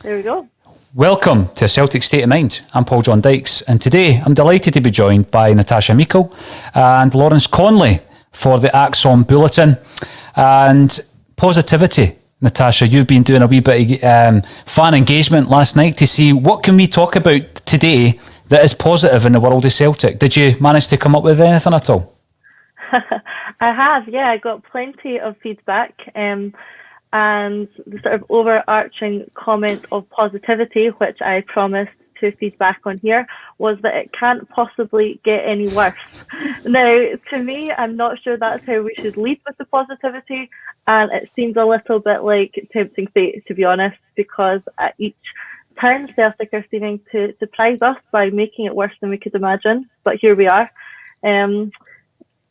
There we go. Welcome to Celtic State of Mind. I'm Paul John Dykes, and today I'm delighted to be joined by Natasha Meikle and Lawrence Conley for the ACSOM Bulletin. And positivity, Natasha, you've been doing a wee bit of fan engagement last night to see what can we talk about today that is positive in the world of Celtic. Did you manage to come up with anything at all? I have, yeah. I got plenty of feedback. And the sort of overarching comment of positivity, which I promised to feedback on here, was that it can't possibly get any worse. Now, to me, I'm not sure that's how we should lead with the positivity, and it seems a little bit like tempting fate, to be honest, because at each turn, Celtic are seeming to surprise us by making it worse than we could imagine, but here we are.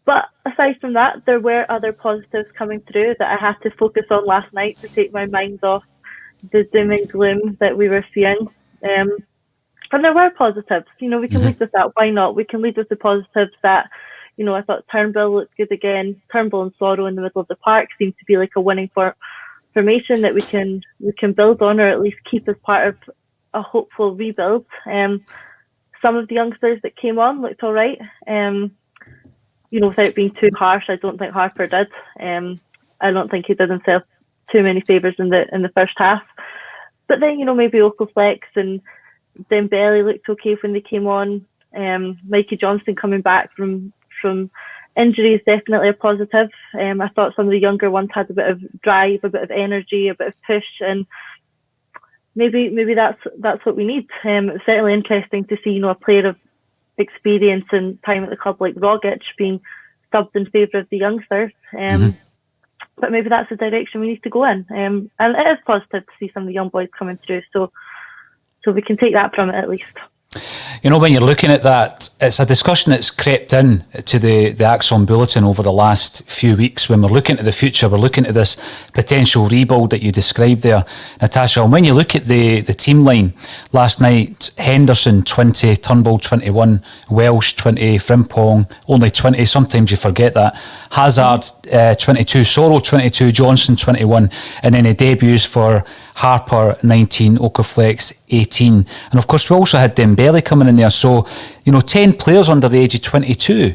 But aside from that, there were other positives coming through that I had to focus on last night to take my mind off the doom and gloom that we were seeing. And there were positives. We can lead with that. Why not? We can lead with the positives that, I thought Turnbull looked good again. Turnbull and Sorrow in the middle of the park seemed to be like a winning formation that we can build on, or at least keep as part of a hopeful rebuild. Some of the youngsters that came on looked all right. Without being too harsh, I don't think Harper did. I don't think he did himself too many favours in the first half. But then, maybe Okoflex and Dembele looked okay when they came on. Mikey Johnston coming back from injury is definitely a positive. I thought some of the younger ones had a bit of drive, a bit of energy, a bit of push, and maybe that's what we need. It's certainly interesting to see, a player of experience and time at the club like Rogic being subbed in favour of the youngsters. But maybe that's the direction we need to go in. And it is positive to see some of the young boys coming through. So we can take that from it at least. When you're looking at that, it's a discussion that's crept in to the ACSOM Bulletin over the last few weeks. When we're looking at the future, we're looking at this potential rebuild that you described there, Natasha. And when you look at the team line last night, Henderson 20, Turnbull 21, Welsh 20, Frimpong only 20, sometimes you forget that, Hazard 22, Sorrow 22, Johnson 21, and then the debuts for Harper 19, Okoflex 18, and of course we also had Dembele coming in there, so 10 players under the age of 22.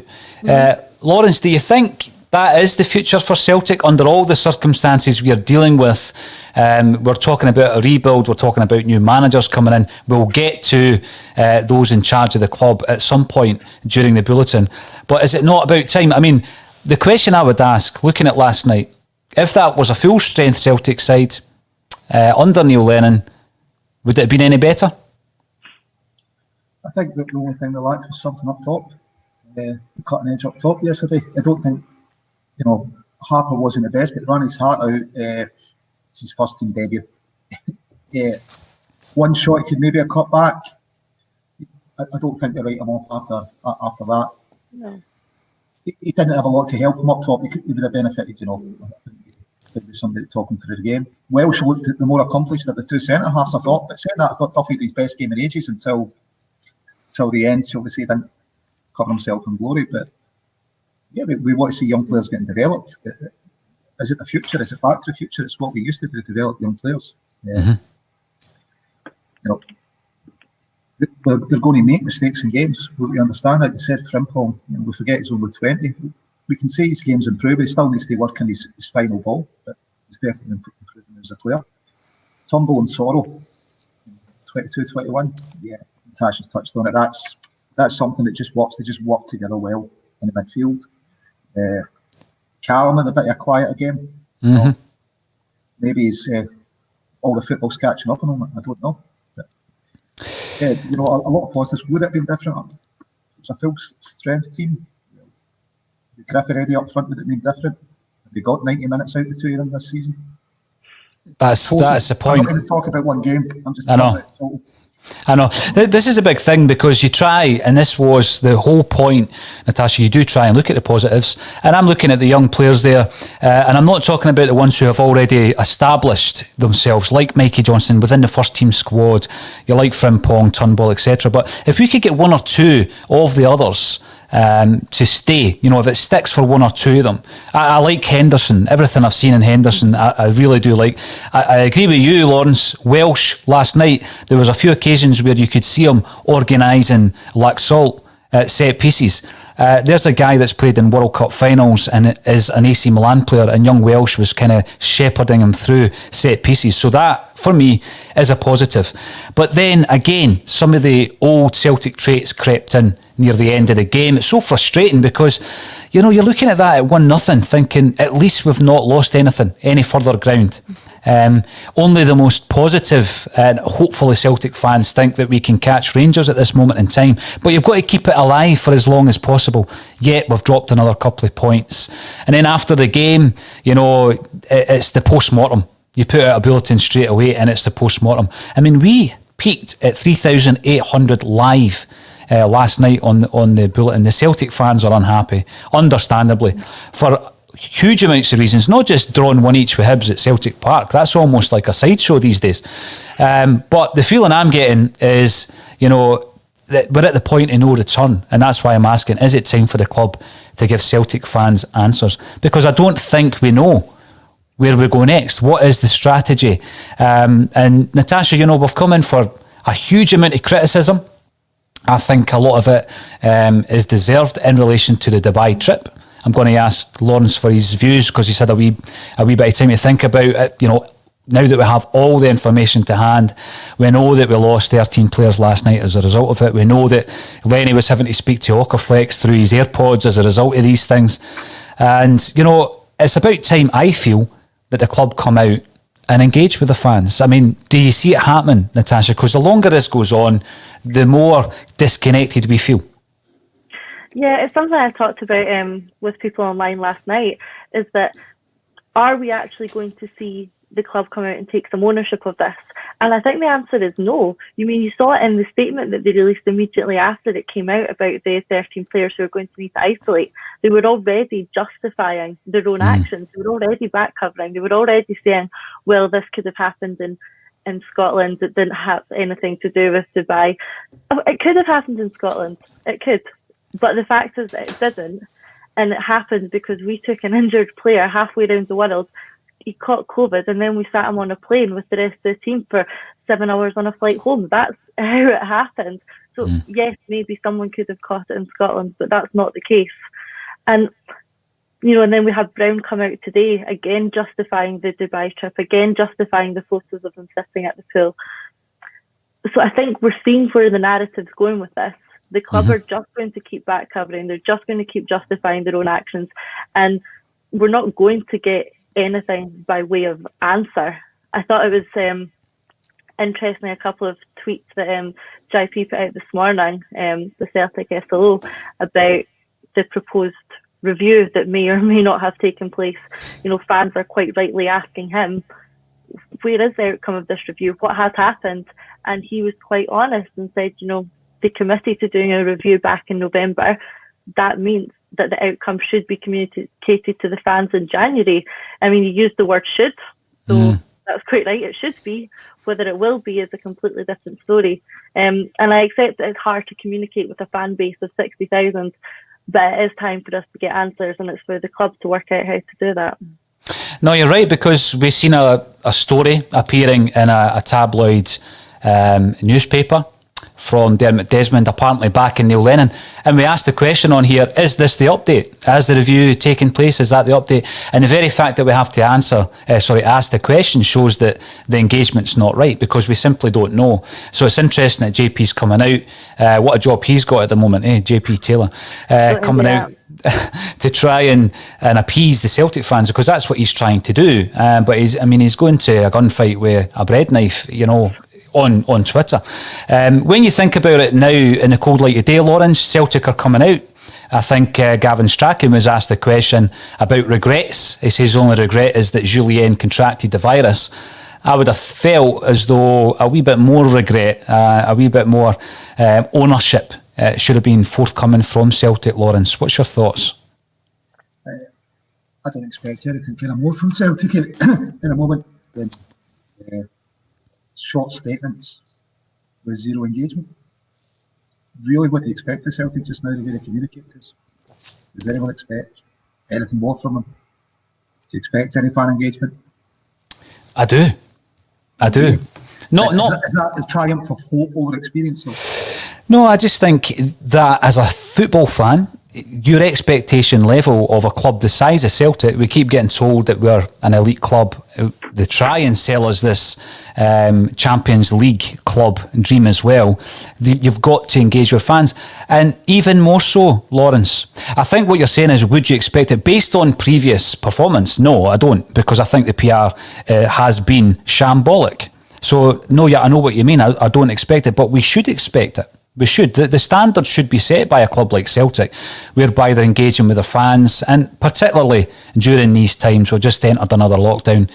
Lawrence, do you think that is the future for Celtic under all the circumstances we are dealing with? We're talking about a rebuild, we're talking about new managers coming in. We'll get to those in charge of the club at some point during the bulletin, but is it not about time? I mean, the question I would ask, looking at last night, if that was a full strength Celtic side under Neil Lennon, would it have been any better? I think that the only thing we lacked was something up top, the cutting edge up top yesterday. I don't think, Harper wasn't the best, but he ran his heart out. It's his first team debut. One shot he could maybe have cut back. I don't think they write him off after that. No. He didn't have a lot to help him up top. He would have benefited, I think there was somebody talking through the game. Welsh looked at the more accomplished of the two centre halves, I thought. But saying that, I thought Duffy had his best game in ages until the end. So obviously he didn't cover himself in glory. But yeah, we want to see young players getting developed. Is it the future? Is it back to the future? It's what we used to do to develop young players. They're going to make mistakes in games. We understand that. You said Frimpong, we forget he's only 20. We can see his game's improved. He still needs to work on his final ball, but he's definitely improving as a player. Turnbull and Sorrow, 22, 21. Yeah, Natasha's touched on it. That's something that just works. They just work together well in the midfield. Callum in a bit of a quieter game. Maybe he's all the football's catching up on him. I don't know. But, yeah, a lot of positives. Would it have been different? If it was a full strength team. Griffith Eddie up front, would it been different? Have we got 90 minutes out of the two of them this season? That's the point. I'm not going to talk about one game. I'm just I know. This is a big thing because you try, and this was the whole point, Natasha, you do try and look at the positives. And I'm looking at the young players there, and I'm not talking about the ones who have already established themselves, like Mikey Johnston within the first team squad, you like Frimpong, Turnbull, etc. But if we could get one or two of the others to stay. You know, if it sticks for one or two of them. I like Henderson. Everything I've seen in Henderson, I really do like. I agree with you, Lawrence. Welsh last night, there was a few occasions where you could see him organising like salt at set pieces. There's a guy that's played in World Cup finals and is an AC Milan player, and young Welsh was kind of shepherding him through set pieces. So that, for me, is a positive. But then again, some of the old Celtic traits crept in near the end of the game. It's so frustrating because, you know, you're looking at that at 1-0 thinking, at least we've not lost anything, any further ground. Only the most positive and hopefully Celtic fans think that we can catch Rangers at this moment in time, but you've got to keep it alive for as long as possible. Yet we've dropped another couple of points, and then after the game, you know, it's the post-mortem. You put out a bulletin straight away and it's the post-mortem. I mean, we peaked at 3,800 live last night on the bulletin. The Celtic fans are unhappy, understandably, for huge amounts of reasons, not just drawing one each with Hibs at Celtic Park. That's almost like a sideshow these days. But the feeling I'm getting is, you know, that we're at the point of no return, and that's why I'm asking, is it time for the club to give Celtic fans answers? Because I don't think we know where we go next. What is the strategy? And Natasha, you know, we've come in for a huge amount of criticism. I think a lot of it is deserved in relation to the Dubai trip. I'm going to ask Lawrence for his views because he's had a wee bit of time to think about it. You know, now that we have all the information to hand, we know that we lost 13 players last night as a result of it. We know that Lenny was having to speak to Okaflex through his AirPods as a result of these things. And, you know, it's about time, I feel, that the club come out and engage with the fans. I mean, do you see it happening, Natasha? Because the longer this goes on, the more disconnected we feel. Yeah, it's something I talked about with people online last night, is that are we actually going to see the club come out and take some ownership of this? And I think the answer is no. You saw it in the statement that they released immediately after it came out about the 13 players who are going to need to isolate. They were already justifying their own actions. They were already back covering. They were already saying, well, this could have happened in Scotland. It didn't have anything to do with Dubai. It could have happened in Scotland. It could. But the fact is that it didn't. And it happened because we took an injured player halfway around the world. He caught COVID, and then we sat him on a plane with the rest of the team for 7 hours on a flight home. That's how it happened. So yes, maybe someone could have caught it in Scotland, but that's not the case. And, you know, and then we have Brown come out today, again justifying the Dubai trip, again justifying the photos of him sitting at the pool. So I think we're seeing where the narrative's going with this. The club are just going to keep back covering. They're just going to keep justifying their own actions. And we're not going to get anything by way of answer. I thought it was interesting, a couple of tweets that JP put out this morning, the Celtic SLO, about the proposed review that may or may not have taken place. You know, fans are quite rightly asking him, where is the outcome of this review? What has happened? And he was quite honest and said, you know, they committed to doing a review back in November. That means that the outcome should be communicated to the fans in January. I mean, you used the word should, so that's quite right, it should be. Whether it will be is a completely different story. And I accept that it's hard to communicate with a fan base of 60,000, but it is time for us to get answers, and it's for the club to work out how to do that. No, you're right, because we've seen a story appearing in a tabloid newspaper from Dermot Desmond, apparently back in Neil Lennon, and we asked the question on here, is this the update? Has the review taken place? Is that the update? And the very fact that we have to ask the question shows that the engagement's not right, because we simply don't know. So it's interesting that JP's coming out. What a job he's got at the moment, JP Taylor, coming out to try and appease the Celtic fans, because that's what he's trying to do. But he's going to a gunfight with a bread knife, you know, on Twitter. When you think about it now in the cold light of day, Lawrence, Celtic are coming out. I think Gavin Strachan was asked the question about regrets. He says the only regret is that Julien contracted the virus. I would have felt as though a wee bit more regret, a wee bit more ownership should have been forthcoming from Celtic. Lawrence, what's your thoughts? I don't expect anything kind of more from Celtic in a moment than short statements with zero engagement. really what do you expect of Celtic just now? They're going to communicate to us. Does anyone expect anything more from them? Do you expect any fan engagement? I do. Is that the triumph of hope over experience? No, I just think that as a football fan, your expectation level of a club the size of Celtic, we keep getting told that we're an elite club. They try and sell us this Champions League club dream as well. You've got to engage with fans. And even more so, Lawrence, I think what you're saying is, would you expect it based on previous performance? No, I don't, because I think the PR has been shambolic. So, no, yeah, I know what you mean. I don't expect it, but we should expect it. We should. The standard should be set by a club like Celtic, whereby they're engaging with their fans, and particularly during these times. We've just entered another lockdown,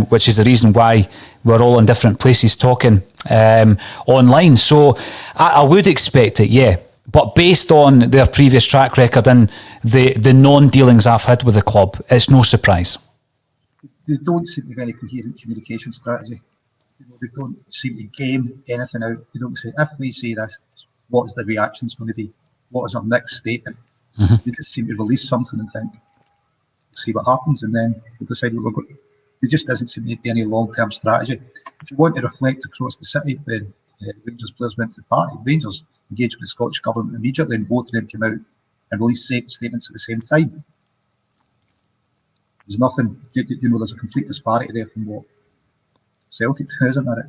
which is the reason why we're all in different places talking online. So I would expect it, yeah. But based on their previous track record and the non-dealings I've had with the club, it's no surprise. They don't seem to have any coherent communication strategy. They don't seem to game anything out. They don't say, if we say this, what is the reactions going to be? What is our next statement? Mm-hmm. They just seem to release something and think, see what happens, and then we'll decide what we're going to do. There just doesn't seem to be any long-term strategy. If you want to reflect across the city, then Rangers players went to the party. Rangers engaged with the Scottish Government immediately, and both of them came out and released statements at the same time. There's nothing, there's a complete disparity there from what Celtic, isn't there?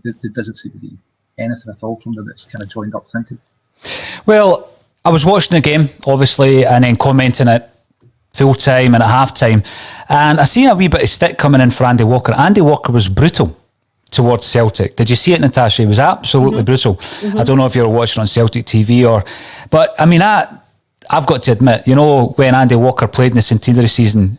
There doesn't seem to be anything at all from them that's kind of joined up thinking. Well, I was watching the game, obviously, and then commenting at full time and at half time, and I seen a wee bit of stick coming in for Andy Walker. Andy Walker was brutal towards Celtic. Did you see it, Natasha? He was absolutely brutal. Mm-hmm. I don't know if you were watching on Celtic TV but I mean, I've got to admit, when Andy Walker played in the centenary season,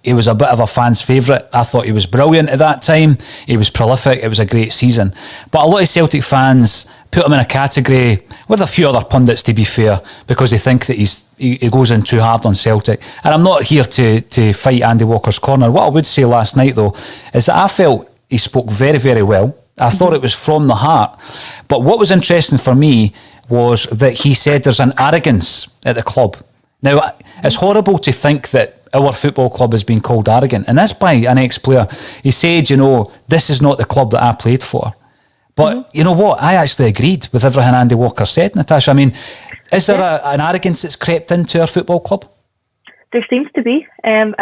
he was a bit of a fan's favourite. I thought he was brilliant at that time. He was prolific. It was a great season. But a lot of Celtic fans put him in a category with a few other pundits, to be fair, because they think that he goes in too hard on Celtic. And I'm not here to fight Andy Walker's corner. What I would say last night, though, is that I felt he spoke very, very well. I thought it was from the heart. But what was interesting for me was that he said there's an arrogance at the club. Now, it's horrible to think that our football club has been called arrogant, and that's by an ex-player. He said, this is not the club that I played for. But you know what? I actually agreed with everything Andy Walker said, Natasha. I mean, is there an arrogance that's crept into our football club? There seems to be. And,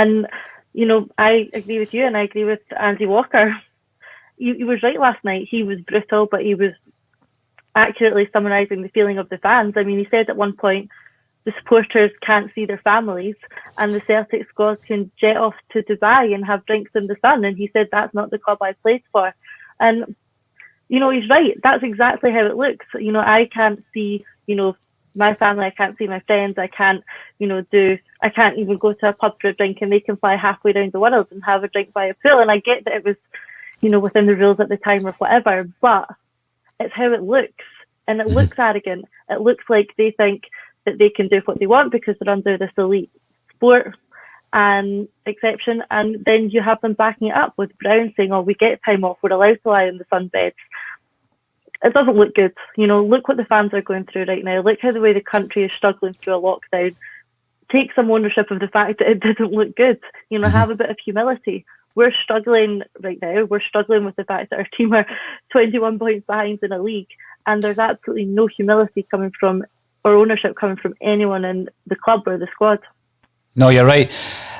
I agree with you, and I agree with Andy Walker. He was right last night. He was brutal, but he was accurately summarising the feeling of the fans. I mean, he said at one point, the supporters can't see their families, and the Celtic squad can jet off to Dubai and have drinks in the sun. And he said, that's not the club I played for. And, he's right. That's exactly how it looks. I can't see, my family. I can't see my friends. I can't, I can't even go to a pub for a drink, and they can fly halfway around the world and have a drink by a pool. And I get that it was, within the rules at the time or whatever, but it's how it looks. And it looks arrogant. It looks like they think that they can do what they want because they're under this elite sport and exception, and then you have them backing it up with Brown saying, we get time off, we're allowed to lie in the sunbeds. It doesn't look good. Look what the fans are going through right now. Look how the way the country is struggling through a lockdown. Take some ownership of the fact that it doesn't look good. Have a bit of humility. We're struggling right now. We're struggling with the fact that our team are 21 points behind in a league, and there's absolutely no humility coming from, or ownership coming from anyone in the club or the squad. No, you're right.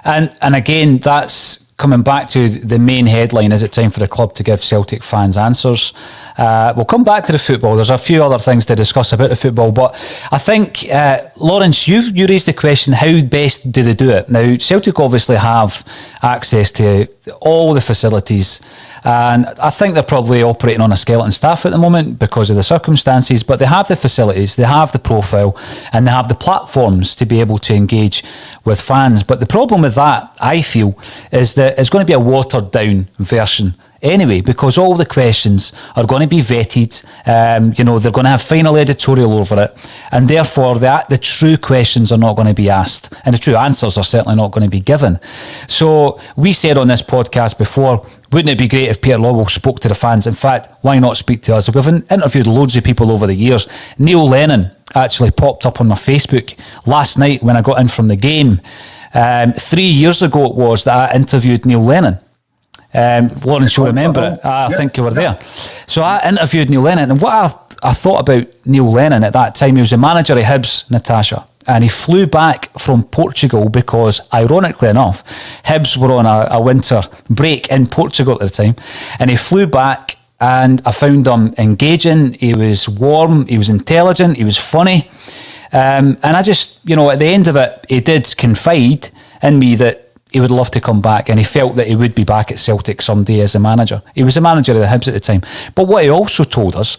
And again, that's coming back to the main headline. Is it time for the club to give Celtic fans answers? We'll come back to the football. There's a few other things to discuss about the football, but I think, Lawrence, you raised the question, how best do they do it? Now, Celtic obviously have access to all the facilities, and I think they're probably operating on a skeleton staff at the moment because of the circumstances, but they have the facilities, they have the profile, and they have the platforms to be able to engage with fans. But the problem with that, I feel, is that it's going to be a watered down version anyway, because all the questions are going to be vetted. They're going to have final editorial over it, and therefore the true questions are not going to be asked, and the true answers are certainly not going to be given. So we said on this podcast before, wouldn't it be great if Peter Lawwell spoke to the fans? In fact, why not speak to us? We've interviewed loads of people over the years. Neil Lennon actually popped up on my Facebook last night when I got in from the game. 3 years ago it was that I interviewed Neil Lennon. Lawrence, you'll remember it. I think you were there. So I interviewed Neil Lennon, and what I thought about Neil Lennon at that time, he was the manager of Hibs, Natasha, and he flew back from Portugal because, ironically enough, Hibs were on a winter break in Portugal at the time, and he flew back, and I found him engaging. He was warm, he was intelligent, he was funny, and I just, at the end of it, he did confide in me that he would love to come back, and he felt that he would be back at Celtic someday as a manager. He was a manager of the Hibs at the time. But what he also told us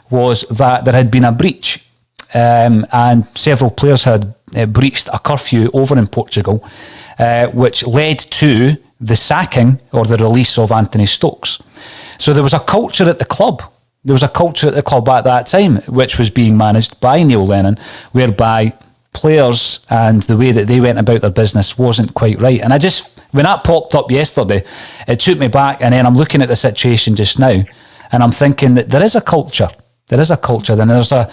was that there had been a breach, and several players had breached a curfew over in Portugal, which led to the sacking or the release of Anthony Stokes. So there was a culture at the club. There was a culture at the club at that time, which was being managed by Neil Lennon, whereby players and the way that they went about their business wasn't quite right. And when that popped up yesterday, it took me back, and then I'm looking at the situation just now, and I'm thinking that there is a culture. There is a culture, and there's a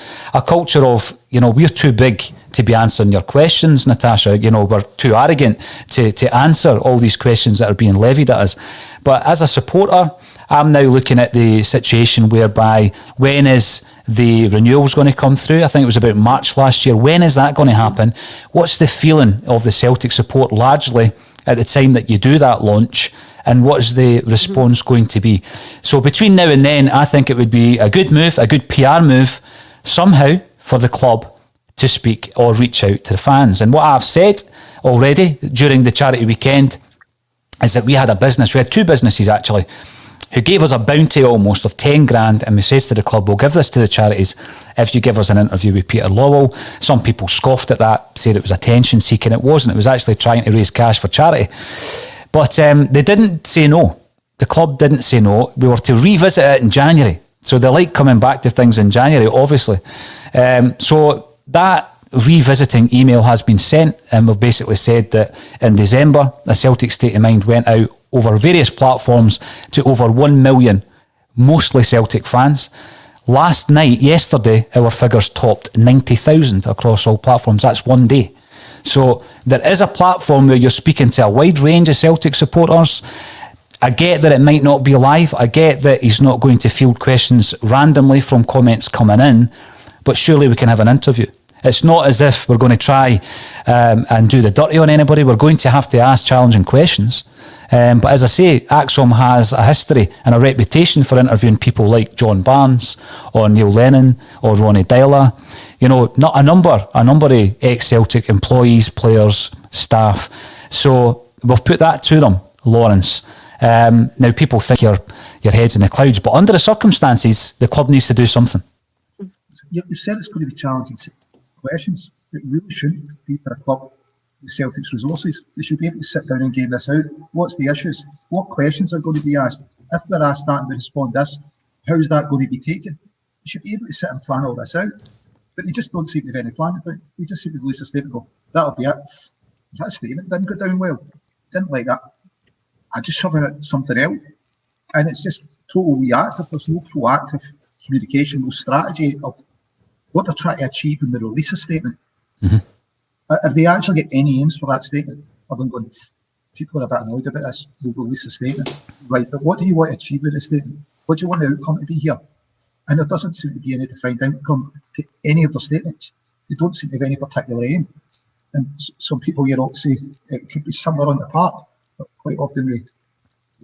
culture of, we're too big to be answering your questions, Natasha. We're too arrogant to answer all these questions that are being levied at us. But as a supporter, I'm now looking at the situation whereby, when is the renewals going to come through? I think it was about March last year. When is that going to happen? What's the feeling of the Celtic support largely at the time that you do that launch? And what's the response going to be? So between now and then, I think it would be a good move, a good PR move, somehow for the club to speak or reach out to the fans. And what I've said already during the charity weekend is that we had two businesses actually, who gave us a bounty almost of 10 grand, and we says to the club, we'll give this to the charities if you give us an interview with Peter Lawwell. Some people scoffed at that, said it was attention seeking. It wasn't. It was actually trying to raise cash for charity. But they didn't say no. The club didn't say no. We were to revisit it in January. So they like coming back to things in January, obviously. So that revisiting email has been sent, and we've basically said that in December, a Celtic State of Mind went out over various platforms to over 1 million, mostly Celtic fans. Yesterday, our figures topped 90,000 across all platforms. That's one day. So there is a platform where you're speaking to a wide range of Celtic supporters. I get that it might not be live. I get that he's not going to field questions randomly from comments coming in, but surely we can have an interview. It's not as if we're going to try and do the dirty on anybody. We're going to have to ask challenging questions. But as I say, ACSOM has a history and a reputation for interviewing people like John Barnes or Neil Lennon or Ronnie Dyler. Not a number of ex-Celtic employees, players, staff. So we've put that to them, Lawrence. Now people think your head's in the clouds, but under the circumstances, the club needs to do something. You've said it's going to be challenging questions. It really shouldn't be for a club with Celtic's resources. They should be able to sit down and game this out. What's the issues? What questions are going to be asked? If they're asked that and they respond this, how is that going to be taken? They should be able to sit and plan all this out. But they just don't seem to have any plan. They just seem to release a statement and go, that'll be it. That statement didn't go down well. Didn't like that. I just shoving it something else. And it's just total reactive. There's no proactive communication, no strategy of what they're trying to achieve when they release a statement. Mm-hmm. If they actually get any aims for that statement, other than going, people are a bit annoyed about this, we'll release a statement. Right, but what do you want to achieve with the statement? What do you want the outcome to be here? And there doesn't seem to be any defined outcome to any of their statements. They don't seem to have any particular aim. And some people say it could be somewhere on the part, but quite often we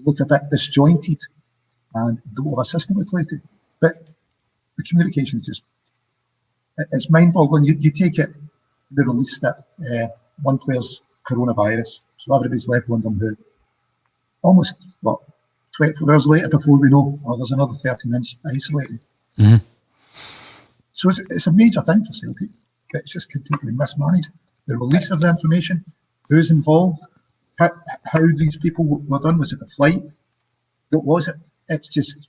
look a bit disjointed and don't have a system we play to. But the communication is just, it's mind-boggling. You take it, they released it, one player's coronavirus, so everybody's left wondering who. Almost, 24 hours later before we know, there's another 13 isolated. Mm-hmm. So it's a major thing for Celtic, but it's just completely mismanaged. The release of the information, who's involved, how these people were done, was it the flight? What was it? It's just,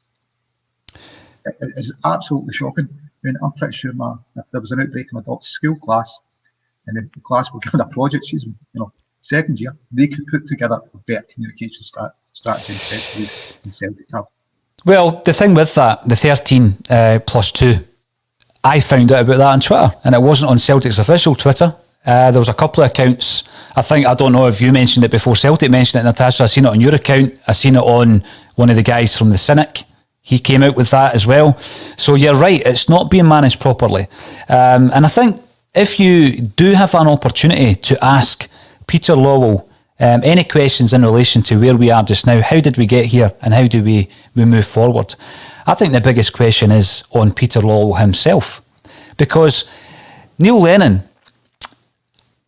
it's absolutely shocking. I mean, I'm pretty sure if there was an outbreak in my daughter's school class and the class were given a project, she's second year, they could put together a better communication strategy and strategies than Celtic have. Well, the thing with that, the 13 plus 2, I found out about that on Twitter, and it wasn't on Celtic's official Twitter. There was a couple of accounts. I don't know if you mentioned it before Celtic mentioned it, Natasha. I seen it on your account. I seen it on one of the guys from the Cynic. He came out with that as well. So you're right, it's not being managed properly. And I think if you do have an opportunity to ask Peter Lawwell any questions in relation to where we are just now, how did we get here and how do we move forward? I think the biggest question is on Peter Lawwell himself. Because Neil Lennon,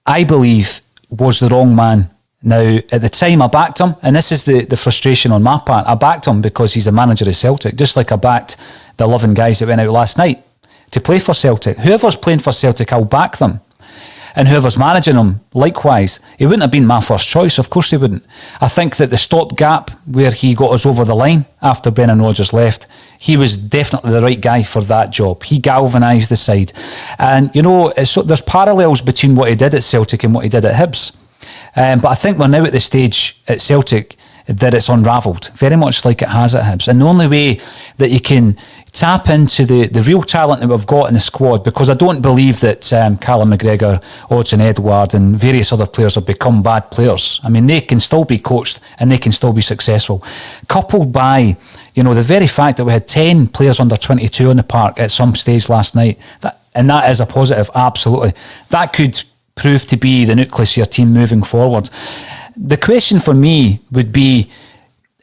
I believe, was the wrong man. Now, at the time, I backed him, and this is the frustration on my part. I backed him because he's a manager of Celtic, just like I backed the 11 guys that went out last night to play for Celtic. Whoever's playing for Celtic, I'll back them. And whoever's managing them, likewise. He wouldn't have been my first choice, of course he wouldn't. I think that the stopgap where he got us over the line after Brendan Rodgers left, he was definitely the right guy for that job. He galvanised the side. And, you know, there's parallels between what he did at Celtic and what he did at Hibs. But I think we're now at the stage at Celtic that it's unravelled, very much like it has at Hibs. And the only way that you can tap into the real talent that we've got in the squad, because I don't believe that Callum McGregor, Odsonne Edouard and various other players have become bad players. I mean, they can still be coached and they can still be successful. Coupled by, you know, the very fact that we had 10 players under 22 on the park at some stage last night, and that is a positive, absolutely. That could prove to be the nucleus of your team moving forward. The question for me would be,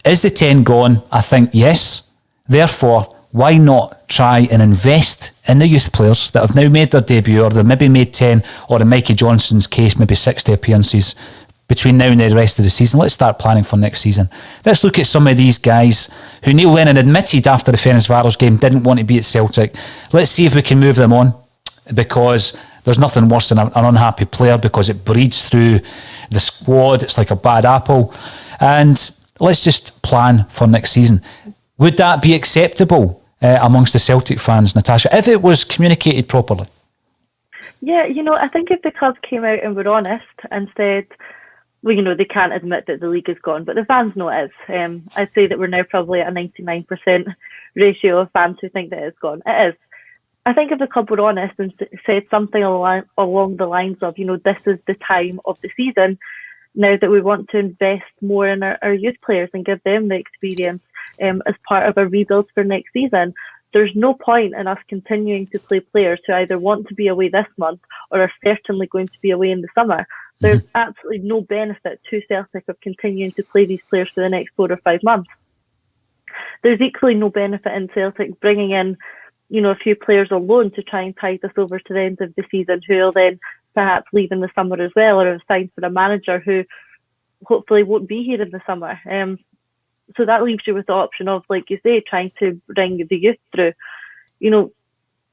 is the 10 gone? I think yes. Therefore, why not try and invest in the youth players that have now made their debut, or they've maybe made 10, or in Mikey Johnson's case, maybe 60 appearances between now and the rest of the season. Let's start planning for next season. Let's look at some of these guys who Neil Lennon admitted after the Ferencváros game didn't want to be at Celtic. Let's see if we can move them on, because there's nothing worse than an unhappy player, because it breeds through the squad. It's like a bad apple. And let's just plan for next season. Would that be acceptable amongst the Celtic fans, Natasha, if it was communicated properly? Yeah, you know, I think if the club came out and were honest and said, well, you know, they can't admit that the league is gone, but the fans know it is. I'd say that we're now probably at a 99% ratio of fans who think that it's gone. It is. I think if the club were honest and said something along the lines of, you know, this is the time of the season now that we want to invest more in our youth players and give them the experience as part of a rebuild for next season, there's no point in us continuing to play players who either want to be away this month or are certainly going to be away in the summer. There's absolutely no benefit to Celtic of continuing to play these players for the next 4 or 5 months. There's equally no benefit in Celtic bringing in, you know, a few players on loan to try and tide us over to the end of the season, who will then perhaps leave in the summer as well, or have signed for a manager who hopefully won't be here in the summer. So that leaves you with the option of, like you say, trying to bring the youth through. You know,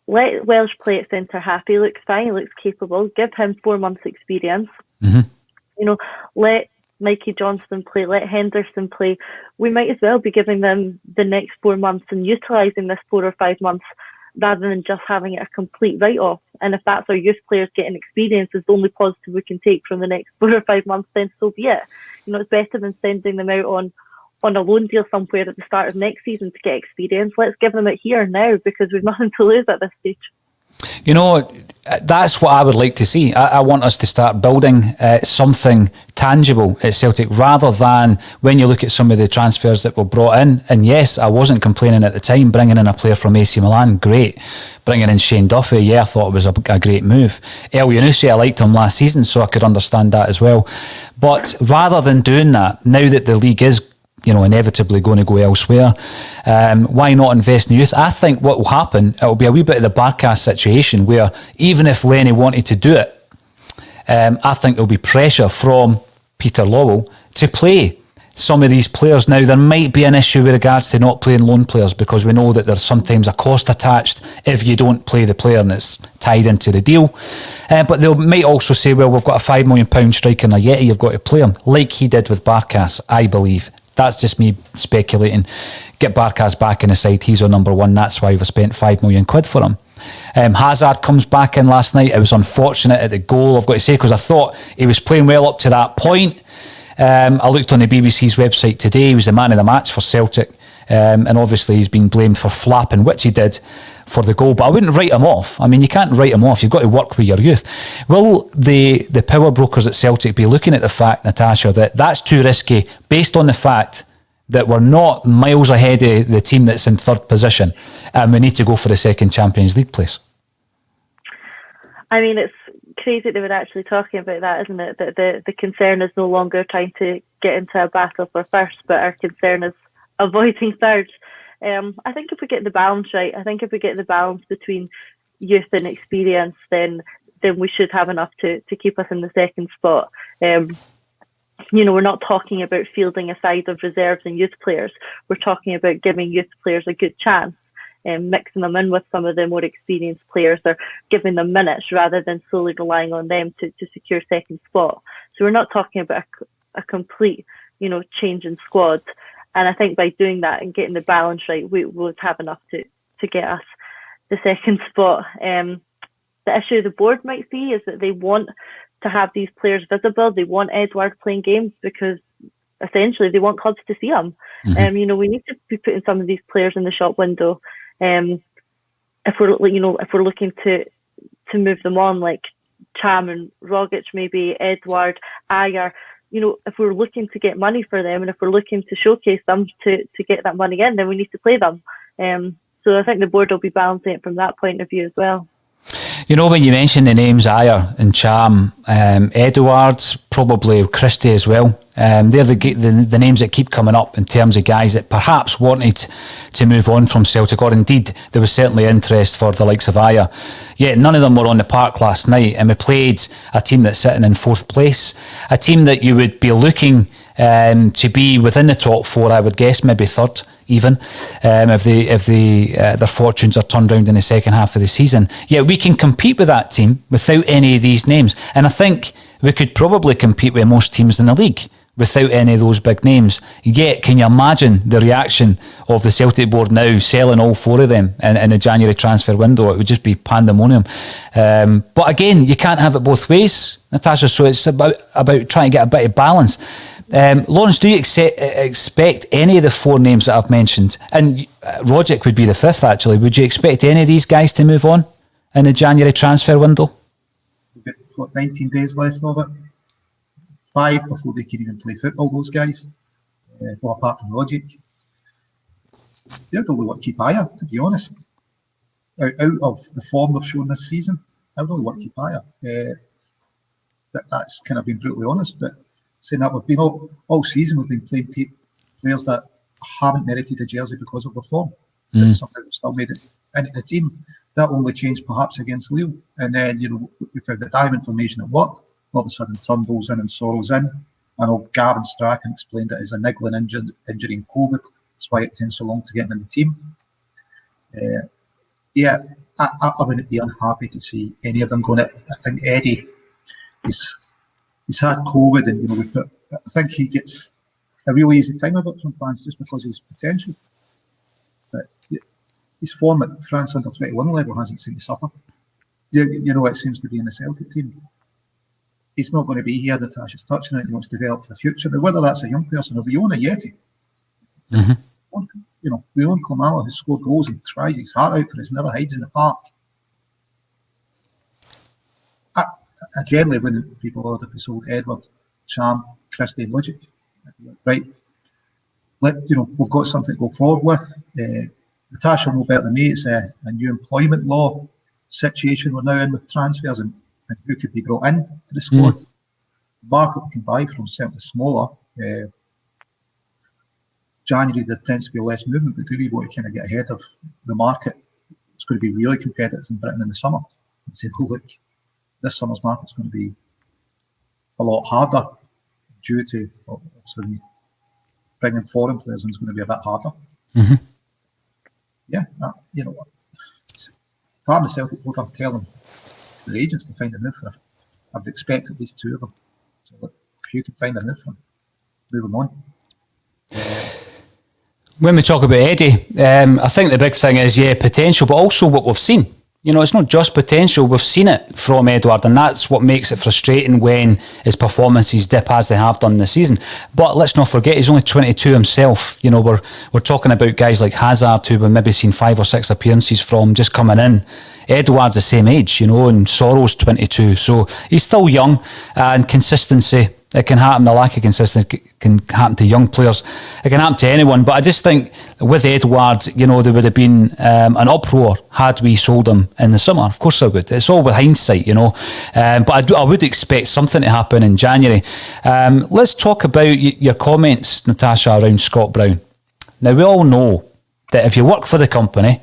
let Welsh play at centre half. He looks fine, he looks capable. Give him 4 months experience. You know, let Mikey Johnston play, let Henderson play. We might as well be giving them the next 4 months and utilising this 4 or 5 months rather than just having it a complete write-off. And if that's our youth players getting experience is the only positive we can take from the next 4 or 5 months, then so be it. You know, it's better than sending them out on a loan deal somewhere at the start of next season to get experience. Let's give them it here now, because we've nothing to lose at this stage. You know, that's what I would like to see. I want us to start building something tangible at Celtic, rather than when you look at some of the transfers that were brought in. And yes, I wasn't complaining at the time, bringing in a player from AC Milan, great. Bringing in Shane Duffy, yeah, I thought it was a great move. El Yunusi, I liked him last season, so I could understand that as well. But rather than doing that, now that the league is, you know, inevitably going to go elsewhere, why not invest in youth? I think what will happen, it will be a wee bit of the Barkas situation, where even if Lenny wanted to do it, I think there'll be pressure from Peter Lawwell to play some of these players. Now, there might be an issue with regards to not playing loan players, because we know that there's sometimes a cost attached if you don't play the player and it's tied into the deal. But they might also say, well, we've got a £5 million striker in a Yeti, you've got to play him, like he did with Barkas, I believe. That's just me speculating. Get Barkas back in the side. He's our number one. That's why we've spent £5 million for him. Hazard comes back in last night. It was unfortunate at the goal, I've got to say, because I thought he was playing well up to that point. I looked on the BBC's website today. He was the man of the match for Celtic. And obviously he's been blamed for flapping, which he did, for the goal. But I wouldn't write him off. I mean, you can't write him off. You've got to work with your youth. Will the power brokers at Celtic be looking at the fact, Natasha, that that's too risky based on the fact that we're not miles ahead of the team that's in third position and we need to go for the second Champions League place? I mean, it's crazy that we're actually talking about that, isn't it? That the concern is no longer trying to get into a battle for first, but our concern is avoiding third. I think if we get the balance right, I think if we get the balance between youth and experience, then we should have enough to keep us in the second spot. We're not talking about fielding a side of reserves and youth players. We're talking about giving youth players a good chance, mixing them in with some of the more experienced players, or giving them minutes rather than solely relying on them to secure second spot. So we're not talking about a complete, change in squad. And I think by doing that and getting the balance right, we would have enough to get us the second spot. The issue the board might see is that they want to have these players visible. They want Edouard playing games because essentially they want clubs to see them. Mm-hmm. We need to be putting some of these players in the shop window. If we're looking to move them on, like Cham and Rogic, maybe Edouard, Ayer. If we're looking to get money for them and if we're looking to showcase them to get that money in, then we need to play them. So I think the board will be balancing it from that point of view as well. When you mention the names Ayer and Cham, Edouard's, probably Christie as well. They're the names that keep coming up in terms of guys that perhaps wanted to move on from Celtic, or indeed there was certainly interest for the likes of Ayer. Yet none of them were on the park last night, and we played a team that's sitting in fourth place, a team that you would be looking to be within the top four, I would guess, maybe third even, if their fortunes are turned around in the second half of the season. Yet we can compete with that team without any of these names, and I think we could probably compete with most teams in the league without any of those big names. Yet, can you imagine the reaction of the Celtic board now selling all four of them in the January transfer window? It would just be pandemonium. But again, you can't have it both ways, Natasha, so it's about trying to get a bit of balance. Lawrence, do you expect any of the four names that I've mentioned, and Rogic would be the fifth actually, would you expect any of these guys to move on in the January transfer window? We've got 19 days left of it. 5 before they can even play football, those guys. Well, apart from Rogic. They don't know what to keep Ayer, to be honest. Out of the form they've shown this season, I don't know what to keep Ayer. That's kind of been brutally honest, but saying that, we've been all season, we've been playing players that haven't merited a jersey because of their form. But somehow they've still made it into the team. That only changed perhaps against Lille. And then, we found the diamond formation that worked. All of a sudden, Turnbull's in and Sorrell's in. I know Gavin Strachan explained it as a niggling injury in COVID. That's why it takes so long to get him in the team. I wouldn't be unhappy to see any of them going. I think Eddie, he's had COVID, and I think he gets a really easy time of it from fans just because of his potential. But his form at France under 21 level hasn't seemed to suffer. It seems to be in the Celtic team. He's not going to be here. Natasha's touching it. He wants to develop for the future. Now, whether that's a young person or we own a Yeti, we own Klimala, who scored goals and tries his heart out for us, never hides in the park. I generally wouldn't be bothered if we sold Edward, Cham, Christie, and Logic. Right? We've got something to go forward with. Natasha will know better than me. It's a new employment law situation we're now in with transfers and who could be brought in to the squad. The market we can buy from is certainly smaller. January there tends to be less movement, but do we want to kind of get ahead of the market? It's going to be really competitive in Britain in the summer and say, well, look, this summer's market's going to be a lot harder due to obviously bringing foreign players in is going to be a bit harder. Part of the Celtic board, I'm telling the agents to find a move for him. I would expect at least 2 of them. So look, if you could find a move for him, move him on. When we talk about Eddie, I think the big thing is, potential, but also what we've seen. You know, it's not just potential. We've seen it from Edward, and that's what makes it frustrating when his performances dip as they have done this season. But let's not forget, he's only 22 himself. You know, we're talking about guys like Hazard, who we've maybe seen 5 or 6 appearances from, just coming in. Edward's the same age, you know, and Sorrow's 22. So he's still young, and consistency, it can happen. The lack of consistency can happen to young players. It can happen to anyone. But I just think with Edward, you know, there would have been an uproar had we sold him in the summer. Of course there would. It's all with hindsight, you know. But I would expect something to happen in January. Let's talk about your comments, Natasha, around Scott Brown. Now, we all know that if you work for the company,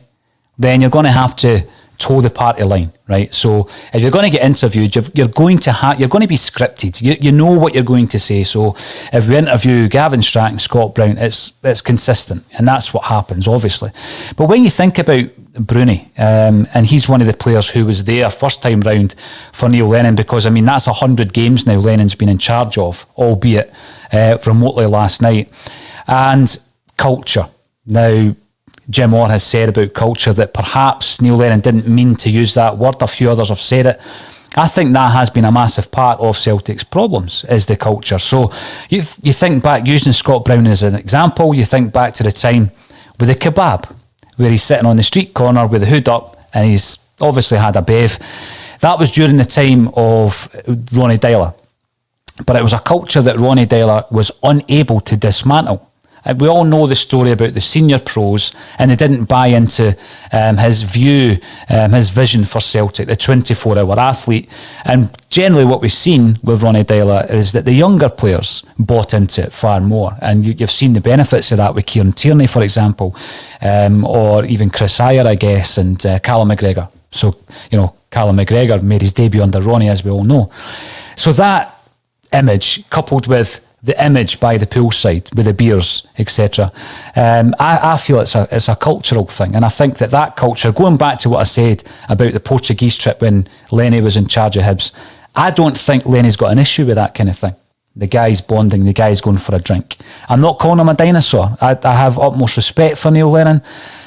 then you're going to have to toe the party line, right? So if you're going to get interviewed, you're going to be scripted. You know what you're going to say. So if we interview Gavin Strachan, Scott Brown, it's consistent, and that's what happens, obviously. But when you think about Bruni, and he's one of the players who was there first time round for Neil Lennon, because I mean that's 100 games now Lennon's been in charge of, albeit remotely last night, and culture. Now, Jim Orr has said about culture that perhaps Neil Lennon didn't mean to use that word. A few others have said it. I think that has been a massive part of Celtic's problems, is the culture. So you think back, using Scott Brown as an example, you think back to the time with the kebab, where he's sitting on the street corner with the hood up and he's obviously had a bev. That was during the time of Ronnie Deila. But it was a culture that Ronnie Deila was unable to dismantle. We all know the story about the senior pros, and they didn't buy into his view, his vision for Celtic, the 24-hour athlete. And generally what we've seen with Ronnie Deila is that the younger players bought into it far more. And you've seen the benefits of that with Kieran Tierney, for example, or even Chris Ayer, I guess, and Callum McGregor. So, you know, Callum McGregor made his debut under Ronnie, as we all know. So that image, coupled with the image by the poolside with the beers, etc. I feel it's a cultural thing, and I think that culture, going back to what I said about the Portuguese trip when Lenny was in charge of Hibs, I don't think Lenny's got an issue with that kind of thing. The guy's bonding, the guy's going for a drink. I'm not calling him a dinosaur. I have utmost respect for Neil Lennon,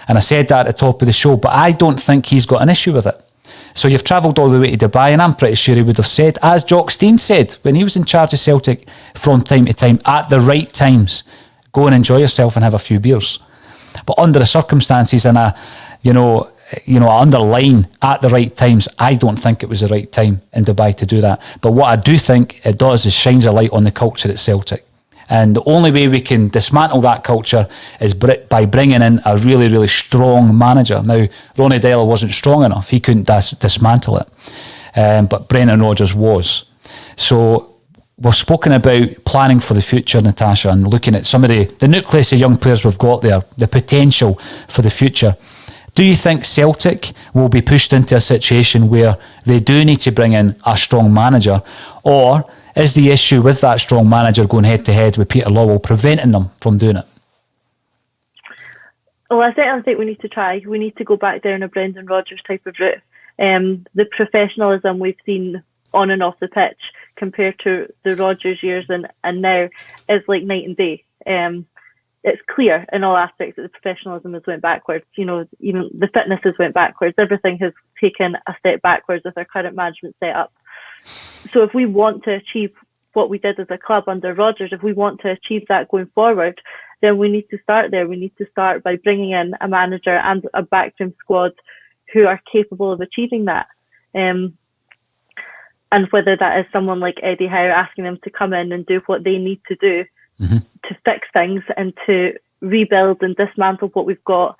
and I said that at the top of the show, but I don't think he's got an issue with it. So you've travelled all the way to Dubai, and I'm pretty sure he would have said, as Jock Stein said when he was in charge of Celtic from time to time, at the right times, go and enjoy yourself and have a few beers. But under the circumstances, and I underline at the right times, I don't think it was the right time in Dubai to do that. But what I do think it does is shines a light on the culture at Celtic. And the only way we can dismantle that culture is by bringing in a really, really strong manager. Now, Ronnie Deila wasn't strong enough. He couldn't dismantle it. But Brendan Rodgers was. So we've spoken about planning for the future, Natasha, and looking at some of the nucleus of young players we've got there, the potential for the future. Do you think Celtic will be pushed into a situation where they do need to bring in a strong manager, or is the issue with that strong manager going head-to-head with Peter Lawwell preventing them from doing it? Well, I certainly think we need to try. We need to go back down a Brendan Rodgers type of route. The professionalism we've seen on and off the pitch compared to the Rodgers years and now is like night and day. It's clear in all aspects that the professionalism has went backwards. You know, even the fitness has went backwards. Everything has taken a step backwards with our current management setup. So if we want to achieve what we did as a club under Rodgers, if we want to achieve that going forward, then we need to start there. We need to start by bringing in a manager and a backroom squad who are capable of achieving that. And whether that is someone like Eddie Howe, asking them to come in and do what they need to do to fix things and to rebuild and dismantle what we've got.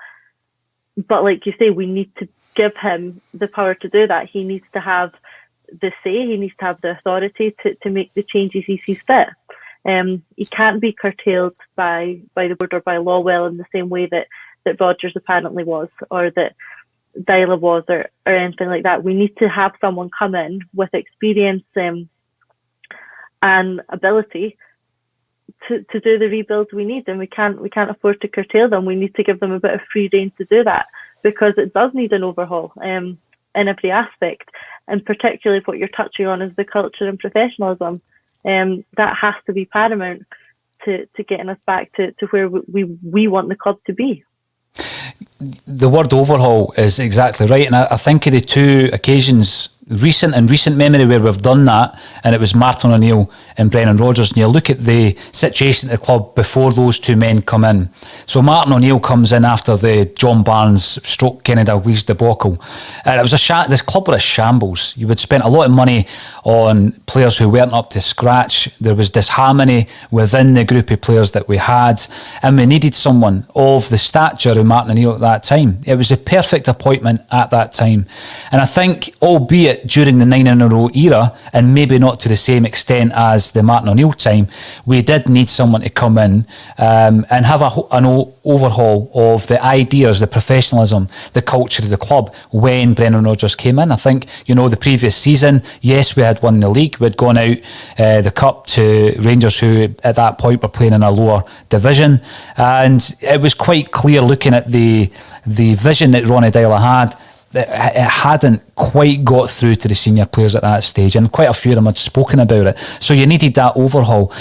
But like you say, we need to give him the power to do that. He needs to have the say, he needs to have the authority to make the changes he sees fit. He can't be curtailed by the board or by Lawwell in the same way that Rodgers apparently was, or that Deila was, or anything like that. We need to have someone come in with experience and ability to do the rebuilds we need, and we can't afford to curtail them. We need to give them a bit of free rein to do that, because it does need an overhaul in every aspect, and particularly what you're touching on is the culture and professionalism. That has to be paramount to getting us back to where we want the club to be. the word overhaul is exactly right. And I think of the two occasions, recent memory where we've done that, and it was Martin O'Neill and Brendan Rodgers, and you look at the situation at the club before those two men come in. So Martin O'Neill comes in after the John Barnes stroke Kenny Dalglish debacle, and it was this club were a shambles. You had spent a lot of money on players who weren't up to scratch. There was disharmony within the group of players that we had, and we needed someone of the stature of Martin O'Neill at that time. It was a perfect appointment at that time, and I think, albeit during the 9 in a row era, and maybe not to the same extent as the Martin O'Neill time, we did need someone to come in and have an overhaul of the ideas, the professionalism, the culture of the club when Brendan Rodgers came in. I think, the previous season, yes, we had won the league. We'd gone out the cup to Rangers, who at that point were playing in a lower division. And it was quite clear, looking at the vision that Ronnie Deila had, that it hadn't quite got through to the senior players at that stage, and quite a few of them had spoken about it. So you needed that overhaul.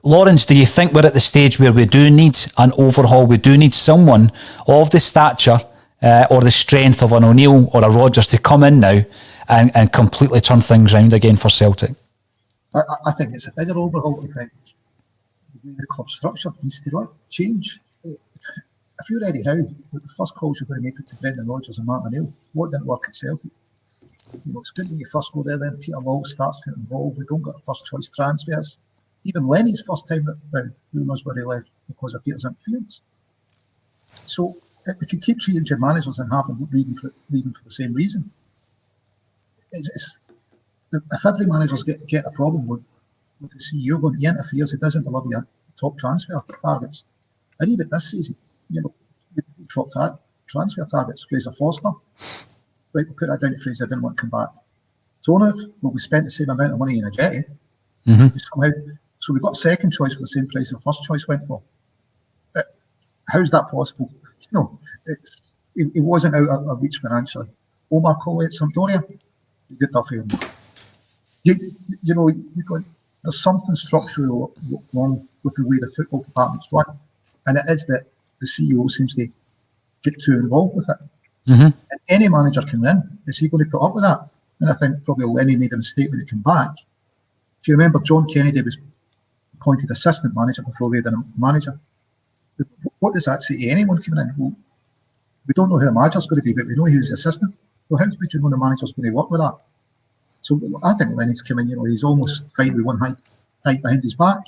Lawrence, do you think we're at the stage where we do need an overhaul? We do need someone of the stature or the strength of an O'Neill or a Rodgers to come in now and completely turn things round again for Celtic? I think it's a bigger overhaul. I think the club structure needs to change. If you're Eddie Howe, the first calls you're going to make it to Brendan Rodgers and Martin O'Neill. What didn't work at Celtic? It's good when you first go there, then Peter Law starts getting involved. We don't get first choice transfers. Even Lenny's first time round, who knows where he left because of Peter's interference. So if we could keep changing managers and have them leaving for the same reason. If every manager's get a problem with the CEO going, he interferes, he doesn't deliver your top transfer targets. And even this season, with top transfer targets, Fraser Forster. Right, we'll put that down to Fraser, didn't want to come back. Tonev, well, we spent the same amount of money in a jetty. So we got second choice for the same price the first choice went for. How's that possible? It wasn't out of reach financially. Omar Colley at Sampdoria, good enough for him. There's something structurally wrong with the way the football department's run, and it is that the CEO seems to get too involved with it. And any manager can win. Is he going to put up with that? And I think probably Lenny made a mistake when he came back. If you remember, John Kennedy was appointed assistant manager before we had a manager. What does that say to anyone coming in? Well, we don't know who the manager's going to be, but we know he was assistant. Well, how do we know the manager's going to work with that? So I think Lenny's come in, he's almost fine with one hand tied behind his back.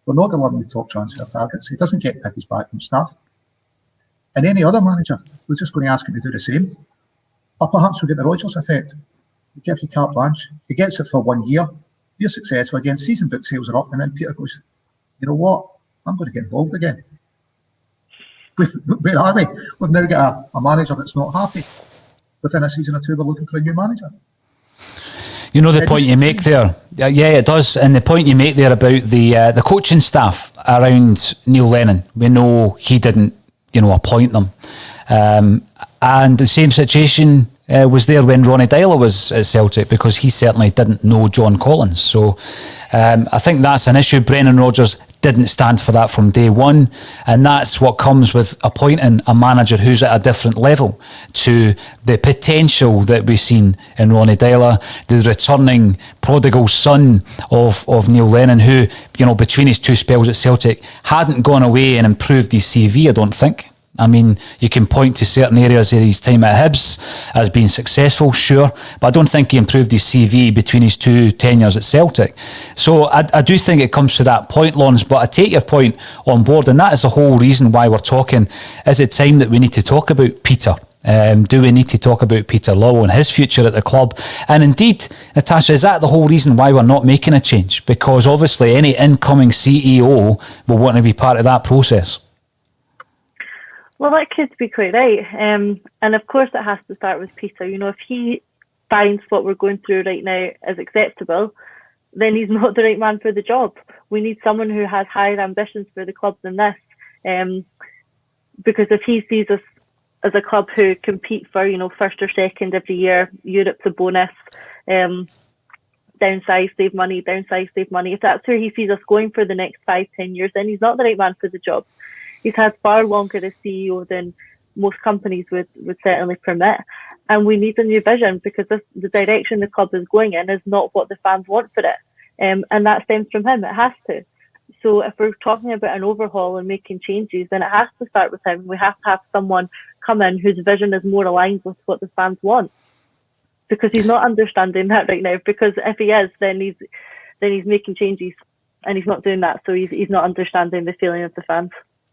We're not delivering the top transfer targets. He doesn't get pick his back from staff. And any other manager, we're just going to ask him to do the same. Or perhaps we get the Rodgers effect. We give you carte blanche. He gets it for 1 year. You're successful again. Season book sales are up. And then Peter goes, you know what? I'm going to get involved again. Where are we? We've now got a manager that's not happy. Within a season or two, we're looking for a new manager. The point you make there. Yeah, it does. And the point you make there about the coaching staff around Neil Lennon. We know he didn't, appoint them. And the same situation was there when Ronnie Deila was at Celtic, because he certainly didn't know John Collins. So I think that's an issue. Brendan Rodgers didn't stand for that from day one, and that's what comes with appointing a manager who's at a different level to the potential that we've seen in Ronnie Deila, the returning prodigal son of Neil Lennon, who, between his two spells at Celtic, hadn't gone away and improved his CV, I don't think. I mean, you can point to certain areas of his time at Hibs as being successful, sure, but I don't think he improved his CV between his two tenures at Celtic. So I do think it comes to that point, Lawrence, but I take your point on board, and that is the whole reason why we're talking. Is it time that we need to talk about Peter? Do we need to talk about Peter Law and his future at the club? And indeed, Natasha, is that the whole reason why we're not making a change? Because obviously any incoming CEO will want to be part of that process. Well, that could be quite right. And of course it has to start with Peter. If he finds what we're going through right now is acceptable, then he's not the right man for the job. We need someone who has higher ambitions for the club than this. Because if he sees us as a club who compete for, first or second every year, Europe's a bonus, downsize, save money. If that's where he sees us going for the next 5-10 years, then he's not the right man for the job. He's had far longer as CEO than most companies would certainly permit. And we need a new vision, because the direction the club is going in is not what the fans want for it. And that stems from him. It has to. So if we're talking about an overhaul and making changes, then it has to start with him. We have to have someone come in whose vision is more aligned with what the fans want, because he's not understanding that right now. Because if he is, then he's making changes, and he's not doing that. So he's not understanding the feeling of the fans.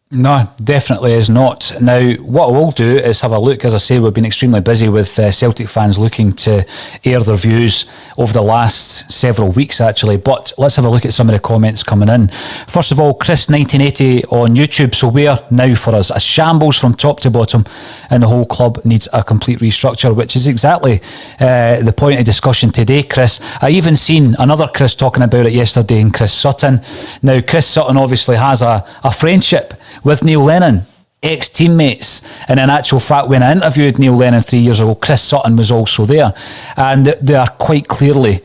No, definitely is not. Now, what we'll do is have a look. As I say, we've been extremely busy with Celtic fans looking to air their views over the last several weeks, actually. But let's have a look at some of the comments coming in. First of all, Chris 1980 on YouTube. So where now for us? A shambles from top to bottom, and the whole club needs a complete restructure, which is exactly the point of discussion today, Chris. I even seen another Chris talking about it yesterday, in Chris Sutton. Now, Chris Sutton obviously has a friendship with Neil Lennon, ex-teammates, and in actual fact, when I interviewed Neil Lennon 3 years ago, Chris Sutton was also there, and they are quite clearly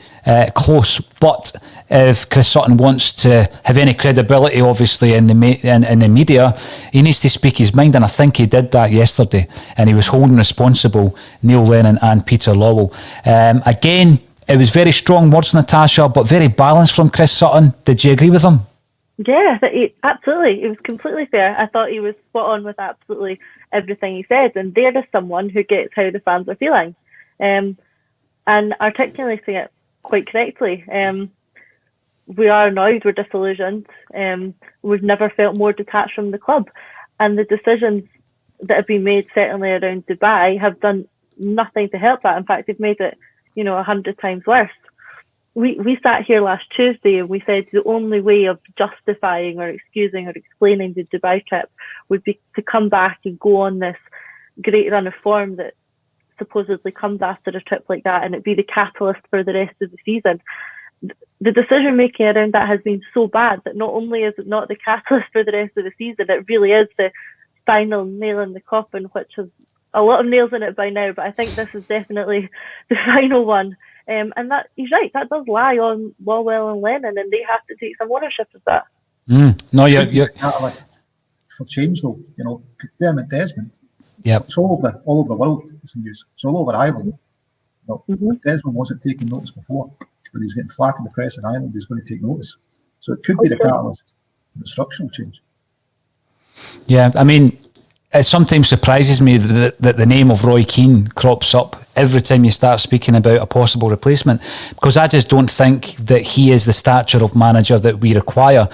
close. But if Chris Sutton wants to have any credibility, obviously, in the media, he needs to speak his mind, and I think he did that yesterday, and he was holding responsible Neil Lennon and Peter Lawwell. Again, it was very strong words, Natasha, but very balanced from Chris Sutton. Did you agree with him? Yeah, absolutely. It was completely fair. I thought he was spot on with absolutely everything he said. And there is someone who gets how the fans are feeling, and articulating it quite correctly. We are annoyed, we're disillusioned. We've never felt more detached from the club. And the decisions that have been made, certainly around Dubai, have done nothing to help that. In fact, they've made it, 100 times worse. We sat here last Tuesday and we said the only way of justifying or excusing or explaining the Dubai trip would be to come back and go on this great run of form that supposedly comes after a trip like that, and it be the catalyst for the rest of the season. The decision making around that has been so bad that not only is it not the catalyst for the rest of the season, it really is the final nail in the coffin, which has a lot of nails in it by now, but I think this is definitely the final one. And that, he's right, that does lie on Lawwell and Lennon, and they have to take some ownership of that. No, you're catalyst for change, though, because Dermot Desmond, yep. It's all over the world. It's news. It's all over Ireland. But if Desmond wasn't taking notice before, but he's getting flack in the press in Ireland, he's going to take notice. So it could be the catalyst for the structural change. Yeah, I mean, it sometimes surprises me that the name of Roy Keane crops up every time you start speaking about a possible replacement, because I just don't think that he is the stature of manager that we require.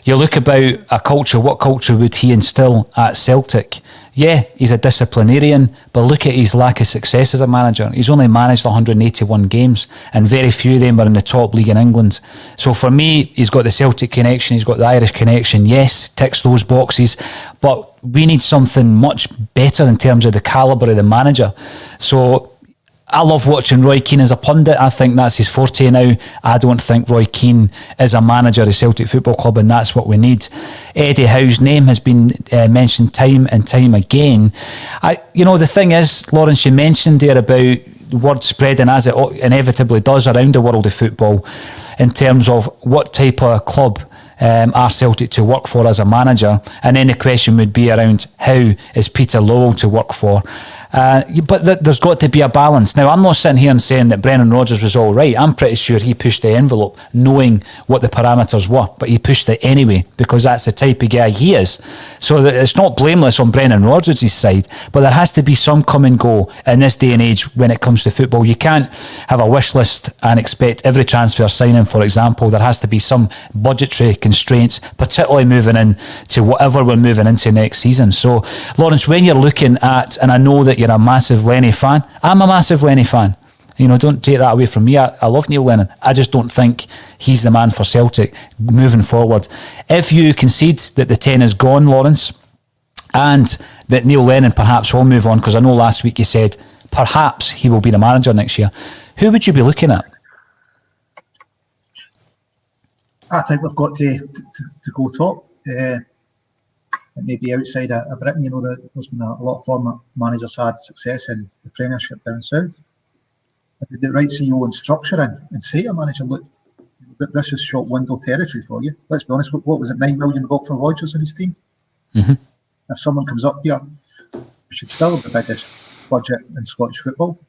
You look about a culture, what culture would he instill at Celtic? Yeah, he's a disciplinarian, but look at his lack of success as a manager. He's only managed 181 games, and very few of them are in the top league in England. So for me, he's got the Celtic connection, he's got the Irish connection. Yes, ticks those boxes, but we need something much better in terms of the calibre of the manager. So I love watching Roy Keane as a pundit. I think that's his forte now. I don't think Roy Keane is a manager of Celtic Football Club, and that's what we need. Eddie Howe's name has been mentioned time and time again. The thing is, Lawrence, you mentioned there about word spreading, as it inevitably does around the world of football, in terms of what type of club are Celtic to work for as a manager, and then the question would be around how is Peter Lawwell to work for. But there's got to be a balance. Now, I'm not sitting here and saying that Brendan Rodgers was all right. I'm pretty sure he pushed the envelope knowing what the parameters were, but he pushed it anyway because that's the type of guy he is. So that it's not blameless on Brendan Rodgers' side, but there has to be some come and go in this day and age when it comes to football. You can't have a wish list and expect every transfer signing, for example. There has to be some budgetary constraints, particularly moving in to whatever we're moving into next season. So, Lawrence, when you're looking at, and I know that you're a massive Lenny fan, I'm a massive Lenny fan. Don't take that away from me. I love Neil Lennon. I just don't think he's the man for Celtic moving forward. If you concede that the 10 is gone, Lawrence, and that Neil Lennon perhaps will move on, because I know last week you said perhaps he will be the manager next year, who would you be looking at? I think we've got to go top. And maybe outside of Britain, there's been a lot of former managers had success in the Premiership down south. But the right CEO and structure and say to a manager, look, this is short window territory for you. Let's be honest, what was it, 9 million we got for Rodgers and his team? Mm-hmm. If someone comes up here, we should still have the biggest budget in Scottish football.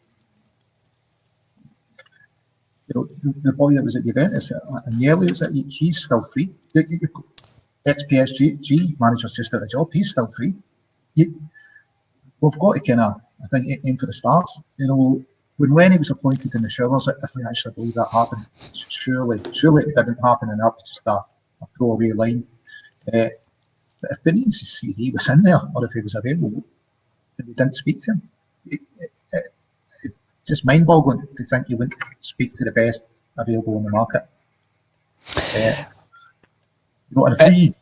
You know, the boy that was at Juventus and Yellow, he's still free. Ex-PSG manager's just out of job. He's still free. We've got to kind of, I think, aim for the stars. You know, when Lenny was appointed in the showers, if we actually believe that happened, surely it didn't happen, and that was just a throwaway line. But if Benitez's CV was in there, or if he was available, and we didn't speak to him, it's just mind-boggling to think you wouldn't speak to the best available on the market. You know, and if we,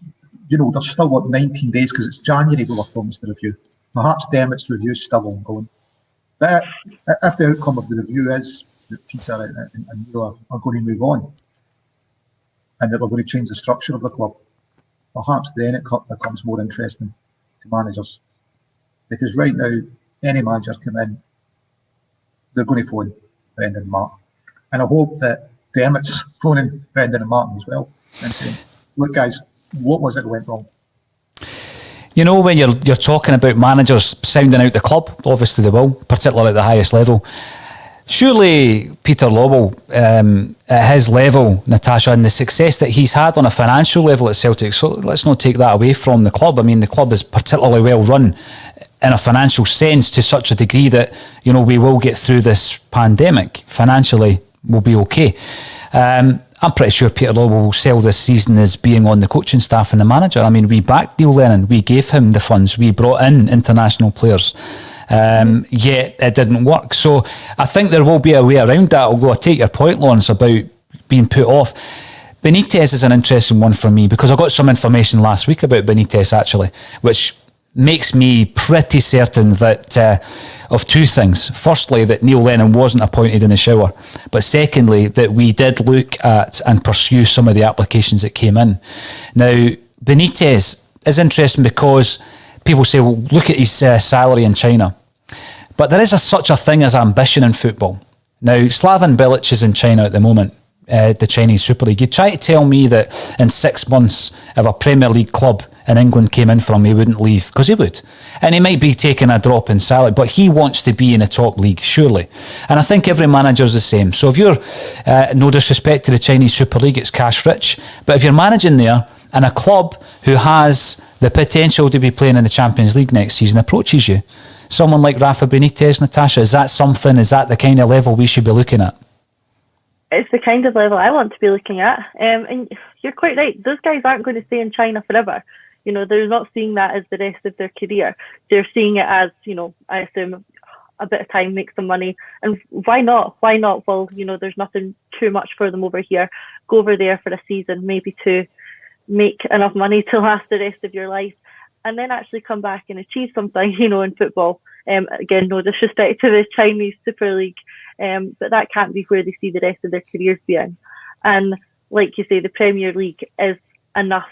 you know, there's still 19 days because it's January we were promised the review. Perhaps Dermot's review is still ongoing. But if the outcome of the review is that Peter and Neil are going to move on, and that we're going to change the structure of the club, perhaps then it becomes more interesting to managers. Because right now, any manager come in, they're going to phone Brendan and Martin. And I hope that Dermot's phoning Brendan and Martin as well and saying, look guys, what was it that went wrong? You know, when you're talking about managers sounding out the club, obviously they will, particularly at the highest level. Surely Peter Lawwell, at his level, Natasha, and the success that he's had on a financial level at Celtic, so let's not take that away from the club. I mean, the club is particularly well run in a financial sense to such a degree that, you know, we will get through this pandemic. Financially, we'll be okay. I'm pretty sure Peter Lawwell will sell this season as being on the coaching staff and the manager. I mean, we backed Neil Lennon, we gave him the funds, we brought in international players, yet it didn't work. So I think there will be a way around that, although I take your point, Lawrence, about being put off. Benitez is an interesting one for me because I got some information last week about Benitez actually, which makes me pretty certain that of two things. Firstly, that Neil Lennon wasn't appointed in the shower, but secondly, that we did look at and pursue some of the applications that came in. Now, Benitez is interesting because people say, well, look at his salary in China. But there is such a thing as ambition in football. Now, Slaven Bilic is in China at the moment, the Chinese Super League. You try to tell me that in 6 months, if a Premier League club in England came in for him, he wouldn't leave, because he would. And he might be taking a drop in salary, but he wants to be in a top league, surely. And I think every manager's the same. So if you're, no disrespect to the Chinese Super League, it's cash rich, but if you're managing there and a club who has the potential to be playing in the Champions League next season approaches you, someone like Rafa Benitez, Natasha, is that the kind of level we should be looking at? It's the kind of level I want to be looking at. And you're quite right. Those guys aren't going to stay in China forever. You know, they're not seeing that as the rest of their career. They're seeing it as, you know, I assume a bit of time, make some money. And why not? Why not? Well, you know, there's nothing too much for them over here. Go over there for a season, maybe to make enough money to last the rest of your life, and then actually come back and achieve something, you know, in football. Again, no disrespect to the Chinese Super League, but that can't be where they see the rest of their careers being. And like you say, the Premier League is enough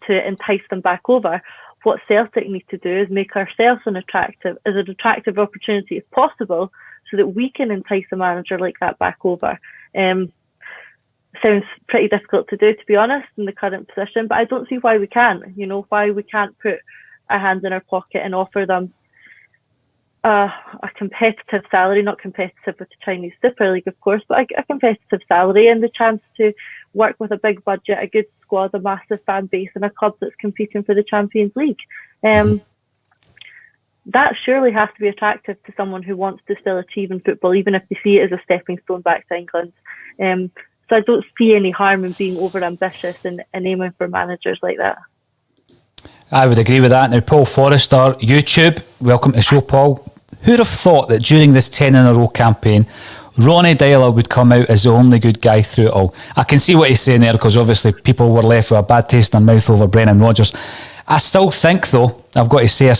to entice them back over. What Celtic need to do is make ourselves an attractive opportunity as possible, so that we can entice a manager like that back over. Sounds pretty difficult to do, to be honest, in the current position, but I don't see why we can't. You know, why we can't put our hands in our pocket and offer them a competitive salary, not competitive with the Chinese Super League, of course, but a competitive salary and the chance to work with a big budget, a good squad, a massive fan base, and a club that's competing for the Champions League. That surely has to be attractive to someone who wants to still achieve in football, even if they see it as a stepping stone back to England. So I don't see any harm in being over ambitious and aiming for managers like that. I would agree with that. Now, Paul Forrester, YouTube, welcome to the show, Paul. Who'd have thought that during this 10 in a row campaign, Ronnie Deila would come out as the only good guy through it all? I can see what he's saying there, because obviously people were left with a bad taste in their mouth over Brendan Rodgers. I still think, though, I've got to say,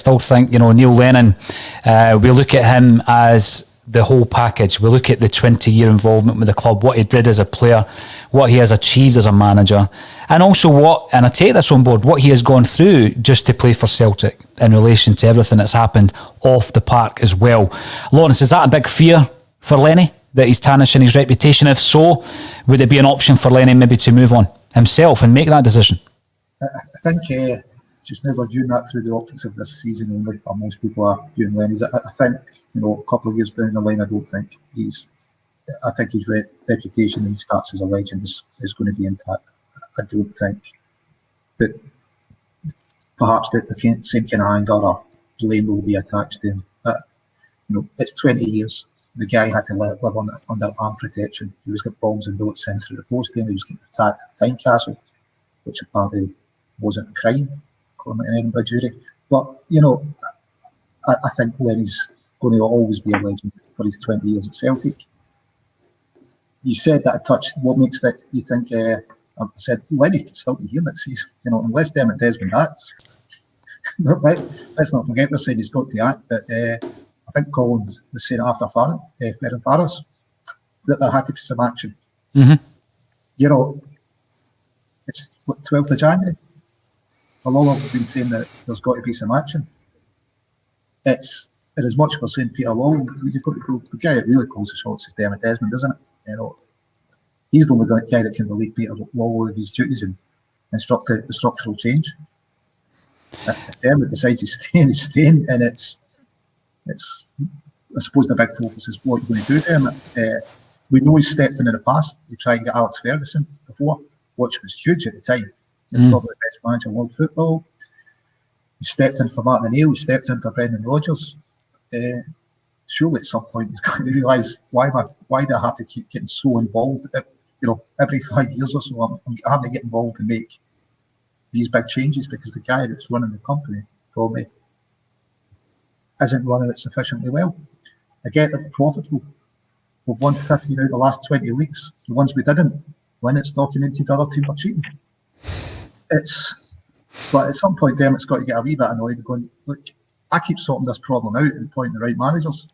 you know, Neil Lennon, we look at him as the whole package. We look at the 20-year involvement with the club, what he did as a player, what he has achieved as a manager, and also and I take this on board, what he has gone through just to play for Celtic in relation to everything that's happened off the park as well. Lawrence, is that a big fear for Lenny, that he's tarnishing his reputation? If so, would it be an option for Lenny maybe to move on himself and make that decision? I think just never viewing that through the optics of this season only, or most people are viewing Lenny's. I think, a couple of years down the line, I think his reputation and his stats as a legend is going to be intact. I don't think that perhaps the same kind of anger or blame will be attached to him. But, it's 20 years. The guy had to live under armed protection. He was getting bombs and bullets sent through the post to him. He was getting attacked at Tynecastle, which apparently wasn't a crime, according to an Edinburgh jury. But, I think Lenny's going to always be a legend for his 20 years at Celtic. You said that a touch. What makes that you think? I said Lenny could still be here next season. Unless Dermot Desmond acts. Let's not forget they said he's got to act. But I think Collins was saying after Ferran Faras that there had to be some action. Mm-hmm. It's 12th of January. A lot have been saying that there's got to be some action. It's as much as we're saying Peter Lawwell, you've got to go. The guy that really calls the shots is Dermot Desmond, isn't it? He's the only guy that can relieve Peter Lawwell of his duties and instruct the structural change. If Dermot decides he's staying, and it's I suppose the big focus is what you're going to do, Dermot. We know he's stepped in the past. He tried to get Alex Ferguson before, which was huge at the time. Probably the best manager in world football. He stepped in for Martin O'Neill. He stepped in for Brendan Rodgers. Surely at some point he's going to realise why do I have to keep getting so involved? Every 5 years or so, I'm having to get involved and make these big changes because the guy that's running the company probably isn't running it sufficiently well. I get that we're profitable. We've won 15 out of the last 20 leagues. The ones we didn't win, it's documented the other team were cheating. But at some point, Dermot's got to get a wee bit annoyed going, look, I keep sorting this problem out and pointing the right managers.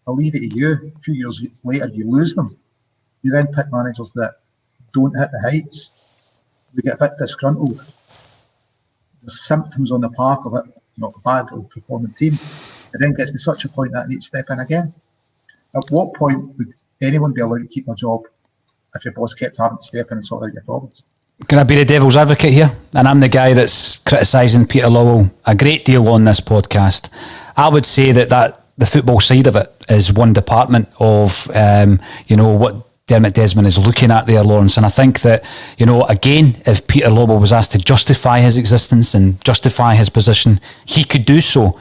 I'll leave it to you. A few years later, you lose them. You then pick managers that don't hit the heights. We get a bit disgruntled. There's symptoms on the park of it, a badly performing team. It then gets to such a point that I need to step in again. At what point would anyone be allowed to keep their job if your boss kept having to step in and sort out your problems? Can I be the devil's advocate here? And I'm the guy that's criticising Peter Lawwell a great deal on this podcast. I would say that the football side of it is one department of, what Dermot Desmond is looking at there, Lawrence. And I think that, again, if Peter Lawwell was asked to justify his existence and justify his position, he could do so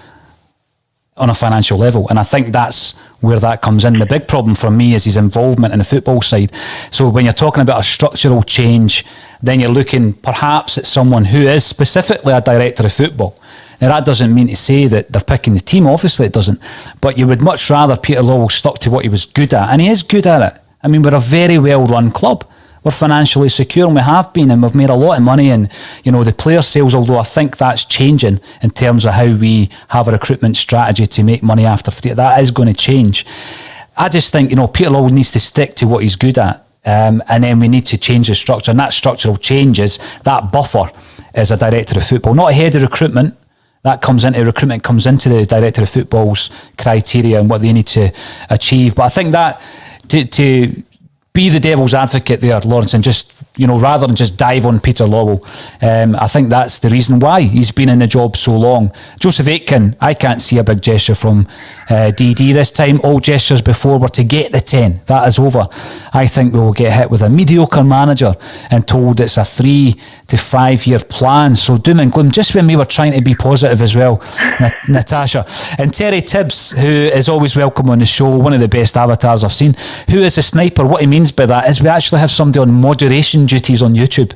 on a financial level. And I think that's where that comes in. The big problem for me is his involvement in the football side. So when you're talking about a structural change, then you're looking perhaps at someone who is specifically a director of football. Now, that doesn't mean to say that they're picking the team. Obviously, it doesn't. But you would much rather Peter Lawwell stuck to what he was good at. And he is good at it. I mean, we're a very well-run club. We're financially secure, and we have been, and we've made a lot of money. And, the player sales, although I think that's changing in terms of how we have a recruitment strategy to make money after three, that is going to change. I just think, Peter Lawwell needs to stick to what he's good at. And then we need to change the structure. And that structural changes, that buffer is a director of football, not a head of recruitment. That comes into recruitment, comes into the director of football's criteria and what they need to achieve. But I think that to be the devil's advocate there, Lawrence, and just, rather than just dive on Peter Lawwell, I think that's the reason why he's been in the job so long. Joseph Aitken, I can't see a big gesture from DD this time. All gestures before were to get the 10. That is over. I think we will get hit with a mediocre manager and told it's a 3 to 5 year plan. So doom and gloom, just when we were trying to be positive as well, Natasha. And Terry Tibbs, who is always welcome on the show, one of the best avatars I've seen, who is a sniper. What he means by that is we actually have somebody on moderation duties on YouTube.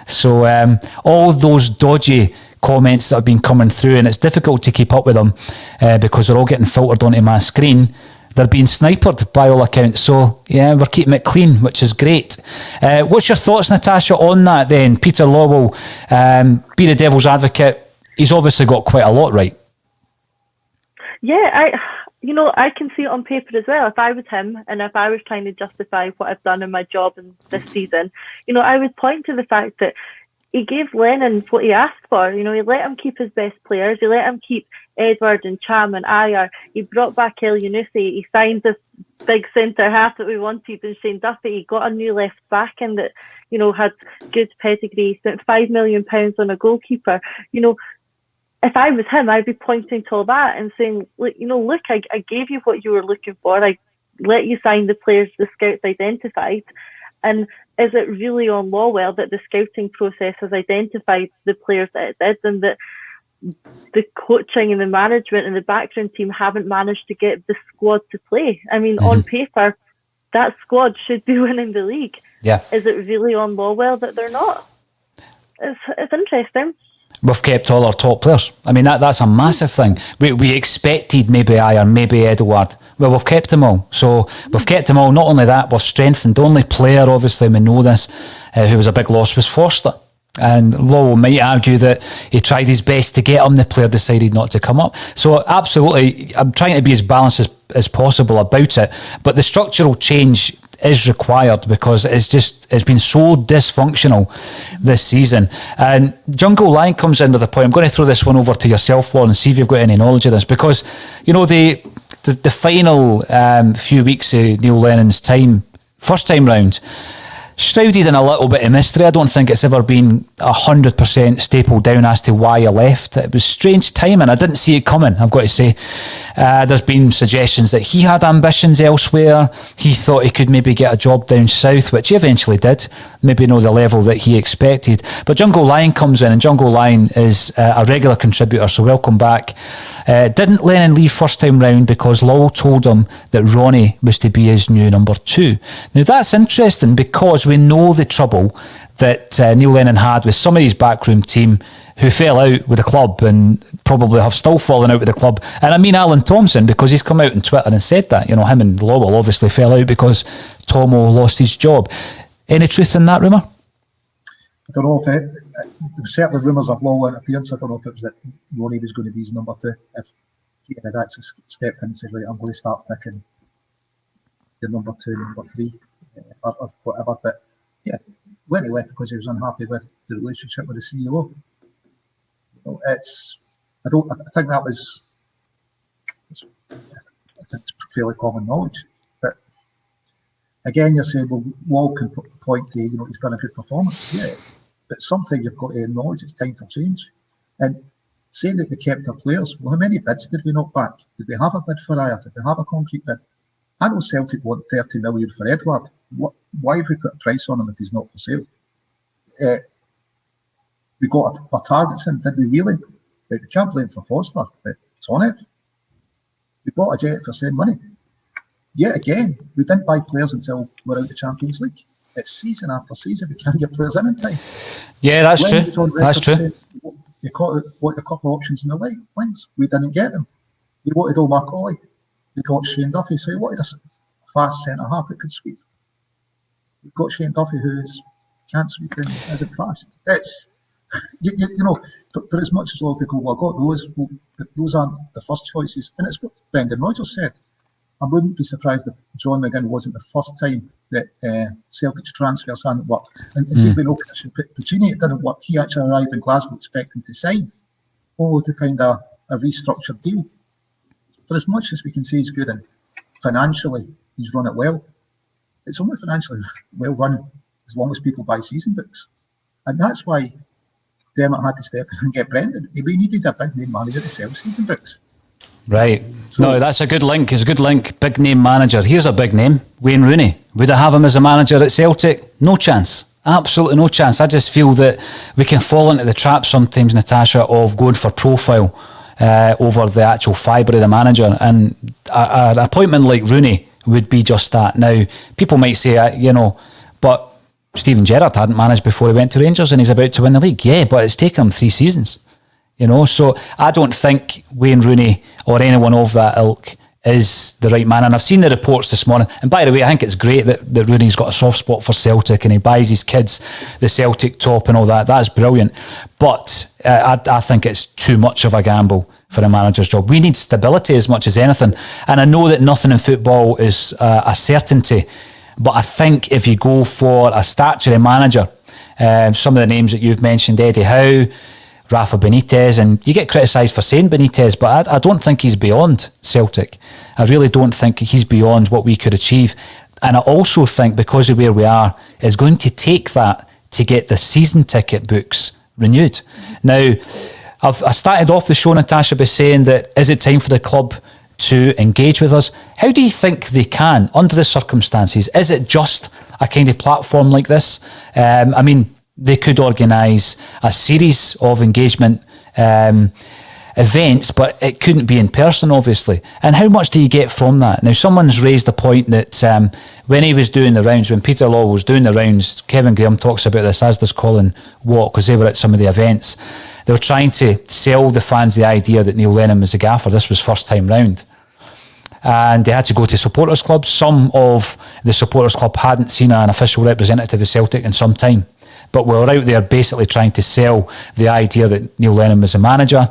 So all those dodgy comments that have been coming through, and it's difficult to keep up with them because they're all getting filtered onto my screen. They're being sniped by all accounts. So, yeah, we're keeping it clean, which is great. What's your thoughts, Natasha, on that then? Peter Lawwell, be the devil's advocate. He's obviously got quite a lot right. Yeah, I can see it on paper as well. If I was him and if I was trying to justify what I've done in my job in this season, I would point to the fact that he gave Lennon what he asked for. He let him keep his best players. He let him keep Edward and Cham and Ayer. He brought back El Yunusi. He signed this big centre half that we wanted in Shane Duffy. He got a new left back in that, had good pedigree. He spent £5 million on a goalkeeper. if I was him, I'd be pointing to all that and saying, look, I gave you what you were looking for. I let you sign the players the scouts identified. And is it really on Lawwell that the scouting process has identified the players that it did, and that the coaching and the management and the background team haven't managed to get the squad to play? I mean, on paper, that squad should be winning the league. Yeah. Is it really on Lawwell that they're not? It's interesting. We've kept all our top players. I mean, that's a massive thing. We expected maybe Ayer, maybe Edouard. Well, we've kept them all. So we've kept them all. Not only that, we've strengthened. The only player, obviously, we know this, who was a big loss was Forster. And Lowell might argue that he tried his best to get him. The player decided not to come up. So absolutely, I'm trying to be as balanced as possible about it. But the structural change is required because it's been so dysfunctional this season. And Jungle Lion comes in with a point. I'm going to throw this one over to yourself, Lauren, and see if you've got any knowledge of this, because the final few weeks of Neil Lennon's time, first time round, shrouded in a little bit of mystery. I don't think it's ever been 100% stapled down as to why he left. It was strange timing. I didn't see it coming, I've got to say. There's been suggestions that he had ambitions elsewhere. He thought he could maybe get a job down south, which he eventually did. Maybe not the level that he expected. But Jungle Lion comes in, and Jungle Lion is a regular contributor, so welcome back. Didn't Lennon leave first time round because Lowell told him that Ronnie was to be his new number 2? Now that's interesting, because we know the trouble that Neil Lennon had with some of his backroom team who fell out with the club and probably have still fallen out with the club. And I mean Alan Thompson, because he's come out on Twitter and said that, him and Lowell obviously fell out because Tomo lost his job. Any truth in that rumour? I don't know if there were certainly rumours of Lowell interference. I don't know if it was that Ronnie was going to be his number 2. If he had actually stepped in and said, right, I'm going to start picking your number 2, number 3, or whatever. But yeah, Lenny left because he was unhappy with the relationship with the CEO. I think that was, I think it's fairly common knowledge. But again, you're saying, well, Wall can point to, he's done a good performance. Yeah. But something you've got to acknowledge, it's time for change. And saying that we kept our players, well, how many bids did we knock back? Did we have a bid for Ayer? Did we have a concrete bid? I know Celtic want 30 million for Edouard. Why have we put a price on him if he's not for sale? We got our targets in, did we really? We can't blame for Foster, but it's on it. We bought a jet for same money. Yet again, we didn't buy players until we're out of the Champions League. It's season after season, we can't get players in time. Yeah, that's true. That's true. You wanted a couple of options in the wings. We didn't get them. We wanted Omar Colley. We got Shane Duffy. So we wanted a fast centre-half that could sweep. We've got Shane Duffy, who can't sweep and isn't fast. It's, for as much as all people go, well, those aren't the first choices. And it's what Brendan Rodgers said. I wouldn't be surprised if John McGinn wasn't the first time that Celtic's transfers hadn't worked. And indeed, we know Puccini, it didn't work. He actually arrived in Glasgow expecting to sign, only to find a restructured deal. For as much as we can say he's good and financially he's run it well, it's only financially well run as long as people buy season books. And that's why Dermot had to step in and get Brendan. We needed a big name manager to sell season books. Right. So, no, that's a good link. It's a good link. Big name manager. Here's a big name. Wayne Rooney. Would I have him as a manager at Celtic? No chance. Absolutely no chance. I just feel that we can fall into the trap sometimes, Natasha, of going for profile over the actual fibre of the manager. And an appointment like Rooney would be just that. Now, people might say, but Steven Gerrard hadn't managed before he went to Rangers and he's about to win the league. Yeah, but it's taken him 3 seasons. So I don't think Wayne Rooney or anyone of that ilk is the right man. And I've seen the reports this morning. And by the way, I think it's great that Rooney's got a soft spot for Celtic and he buys his kids the Celtic top and all that. That's brilliant. But I think it's too much of a gamble for a manager's job. We need stability as much as anything. And I know that nothing in football is a certainty. But I think if you go for a statutory manager, some of the names that you've mentioned, Eddie Howe, Rafa Benitez, and you get criticised for saying Benitez, but I don't think he's beyond Celtic. I really don't think he's beyond what we could achieve. And I also think because of where we are, it's going to take that to get the season ticket books renewed. Now, I started off the show, Natasha, by saying that is it time for the club to engage with us? How do you think they can, under the circumstances? Is it just a kind of platform like this? I mean, they could organise a series of engagement events, but it couldn't be in person, obviously. And how much do you get from that? Now, someone's raised the point that when he was doing the rounds, when Peter Law was doing the rounds, Kevin Graham talks about this, as does Colin Watt, because they were at some of the events. They were trying to sell the fans the idea that Neil Lennon was a gaffer. This was first time round. And they had to go to supporters clubs. Some of the supporters club hadn't seen an official representative of Celtic in some time, but we were out there basically trying to sell the idea that Neil Lennon was a manager.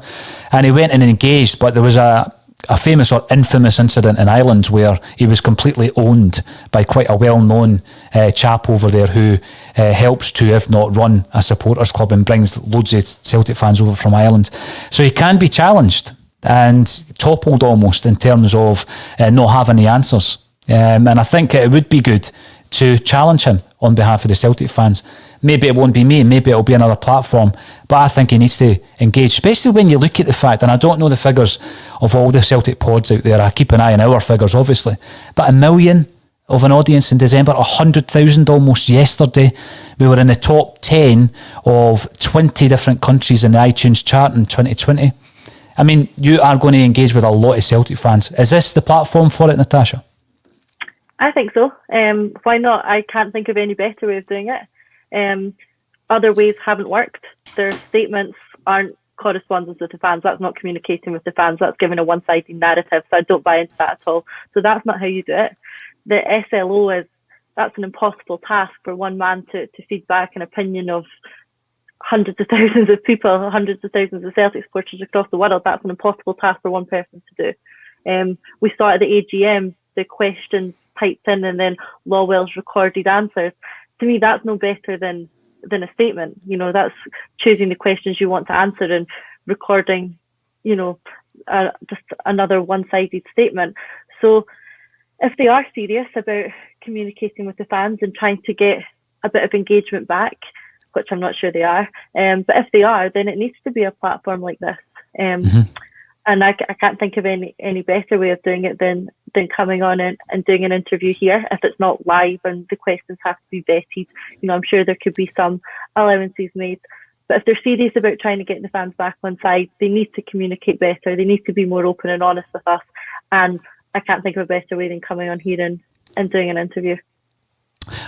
And he went and engaged, but there was a famous or infamous incident in Ireland where he was completely owned by quite a well-known chap over there who helps to, if not run, a supporters club and brings loads of Celtic fans over from Ireland. So he can be challenged and toppled almost in terms of not having the answers. And I think it would be good to challenge him on behalf of the Celtic fans. Maybe it won't be me, maybe it'll be another platform, but I think he needs to engage, especially when you look at the fact, and I don't know the figures of all the Celtic pods out there, I keep an eye on our figures obviously, but 1 million of an audience in December, 100,000 almost yesterday. We were in the top 10 of 20 different countries in the iTunes chart in 2020. I mean, you are going to engage with a lot of Celtic fans. Is this the platform for it, Natasha? I think so. Why not? I can't think of any better way of doing it. Other ways haven't worked. Their statements aren't correspondence with the fans. That's not communicating with the fans. That's giving a one-sided narrative. So I don't buy into that at all. So that's not how you do it. The SLO that's an impossible task for one man to feed back an opinion of hundreds of thousands of people, hundreds of thousands of Celtic supporters across the world. That's an impossible task for one person to do. We saw at the AGM, the questions typed in and then Lawwell's recorded answers. To me, that's no better than a statement. You know, that's choosing the questions you want to answer and recording, you know, just another one-sided statement. So if they are serious about communicating with the fans and trying to get a bit of engagement back, which I'm not sure they are, but if they are, then it needs to be a platform like this. And I can't think of any better way of doing it than coming on and doing an interview here. If it's not live and the questions have to be vetted, you know, I'm sure there could be some allowances made. But if they're serious about trying to get the fans back on side, they need to communicate better. They need to be more open and honest with us. And I can't think of a better way than coming on here and doing an interview.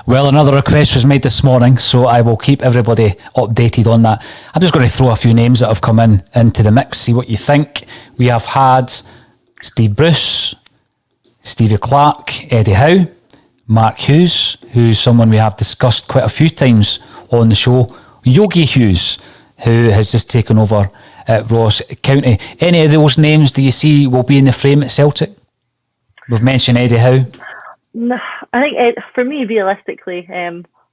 Well, another request was made this morning, so I will keep everybody updated on that. I'm just going to throw a few names that have come into the mix, see what you think. We have had Steve Bruce, Stevie Clark, Eddie Howe, Mark Hughes, who's someone we have discussed quite a few times on the show, Yogi Hughes, who has just taken over at Ross County. Any of those names do you see will be in the frame at Celtic? We've mentioned Eddie Howe. No, I think for me, realistically,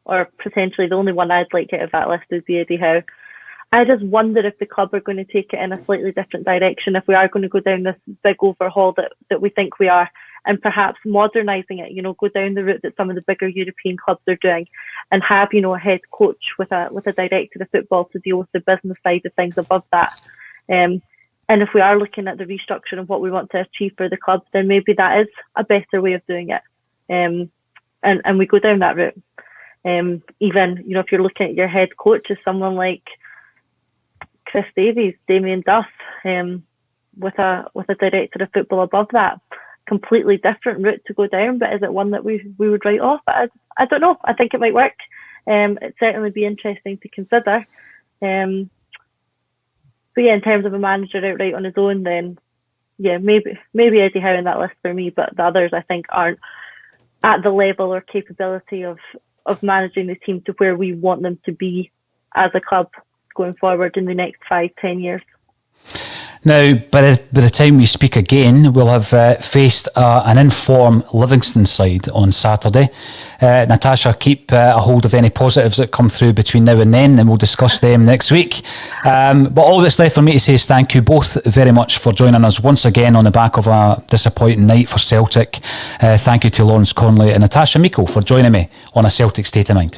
or potentially the only one I'd like out of that list would be Eddie Howe. I just wonder if the club are going to take it in a slightly different direction, if we are going to go down this big overhaul that we think we are, and perhaps modernising it, you know, go down the route that some of the bigger European clubs are doing and have, you know, a head coach with a director of football to deal with the business side of things above that. And if we are looking at the restructure and what we want to achieve for the club, then maybe that is a better way of doing it. And we go down that route. Even, you know, if you're looking at your head coach as someone like Chris Davies, Damien Duff, with a director of football above that, completely different route to go down, but is it one that we would write off? I don't know. I think it might work. It'd certainly be interesting to consider. But yeah, in terms of a manager outright on his own, then yeah, maybe Eddie Howe in that list for me, but the others I think aren't at the level or capability of managing the team to where we want them to be as a club going forward in the next 5-10 years. Now, by the time we speak again, we'll have faced an informed Livingston side on Saturday. Natasha, keep a hold of any positives that come through between now and then, and we'll discuss them next week. But all that's left for me to say is thank you both very much for joining us once again on the back of a disappointing night for Celtic. Thank you to Lawrence Conley and Natasha Meikle for joining me on A Celtic State of Mind.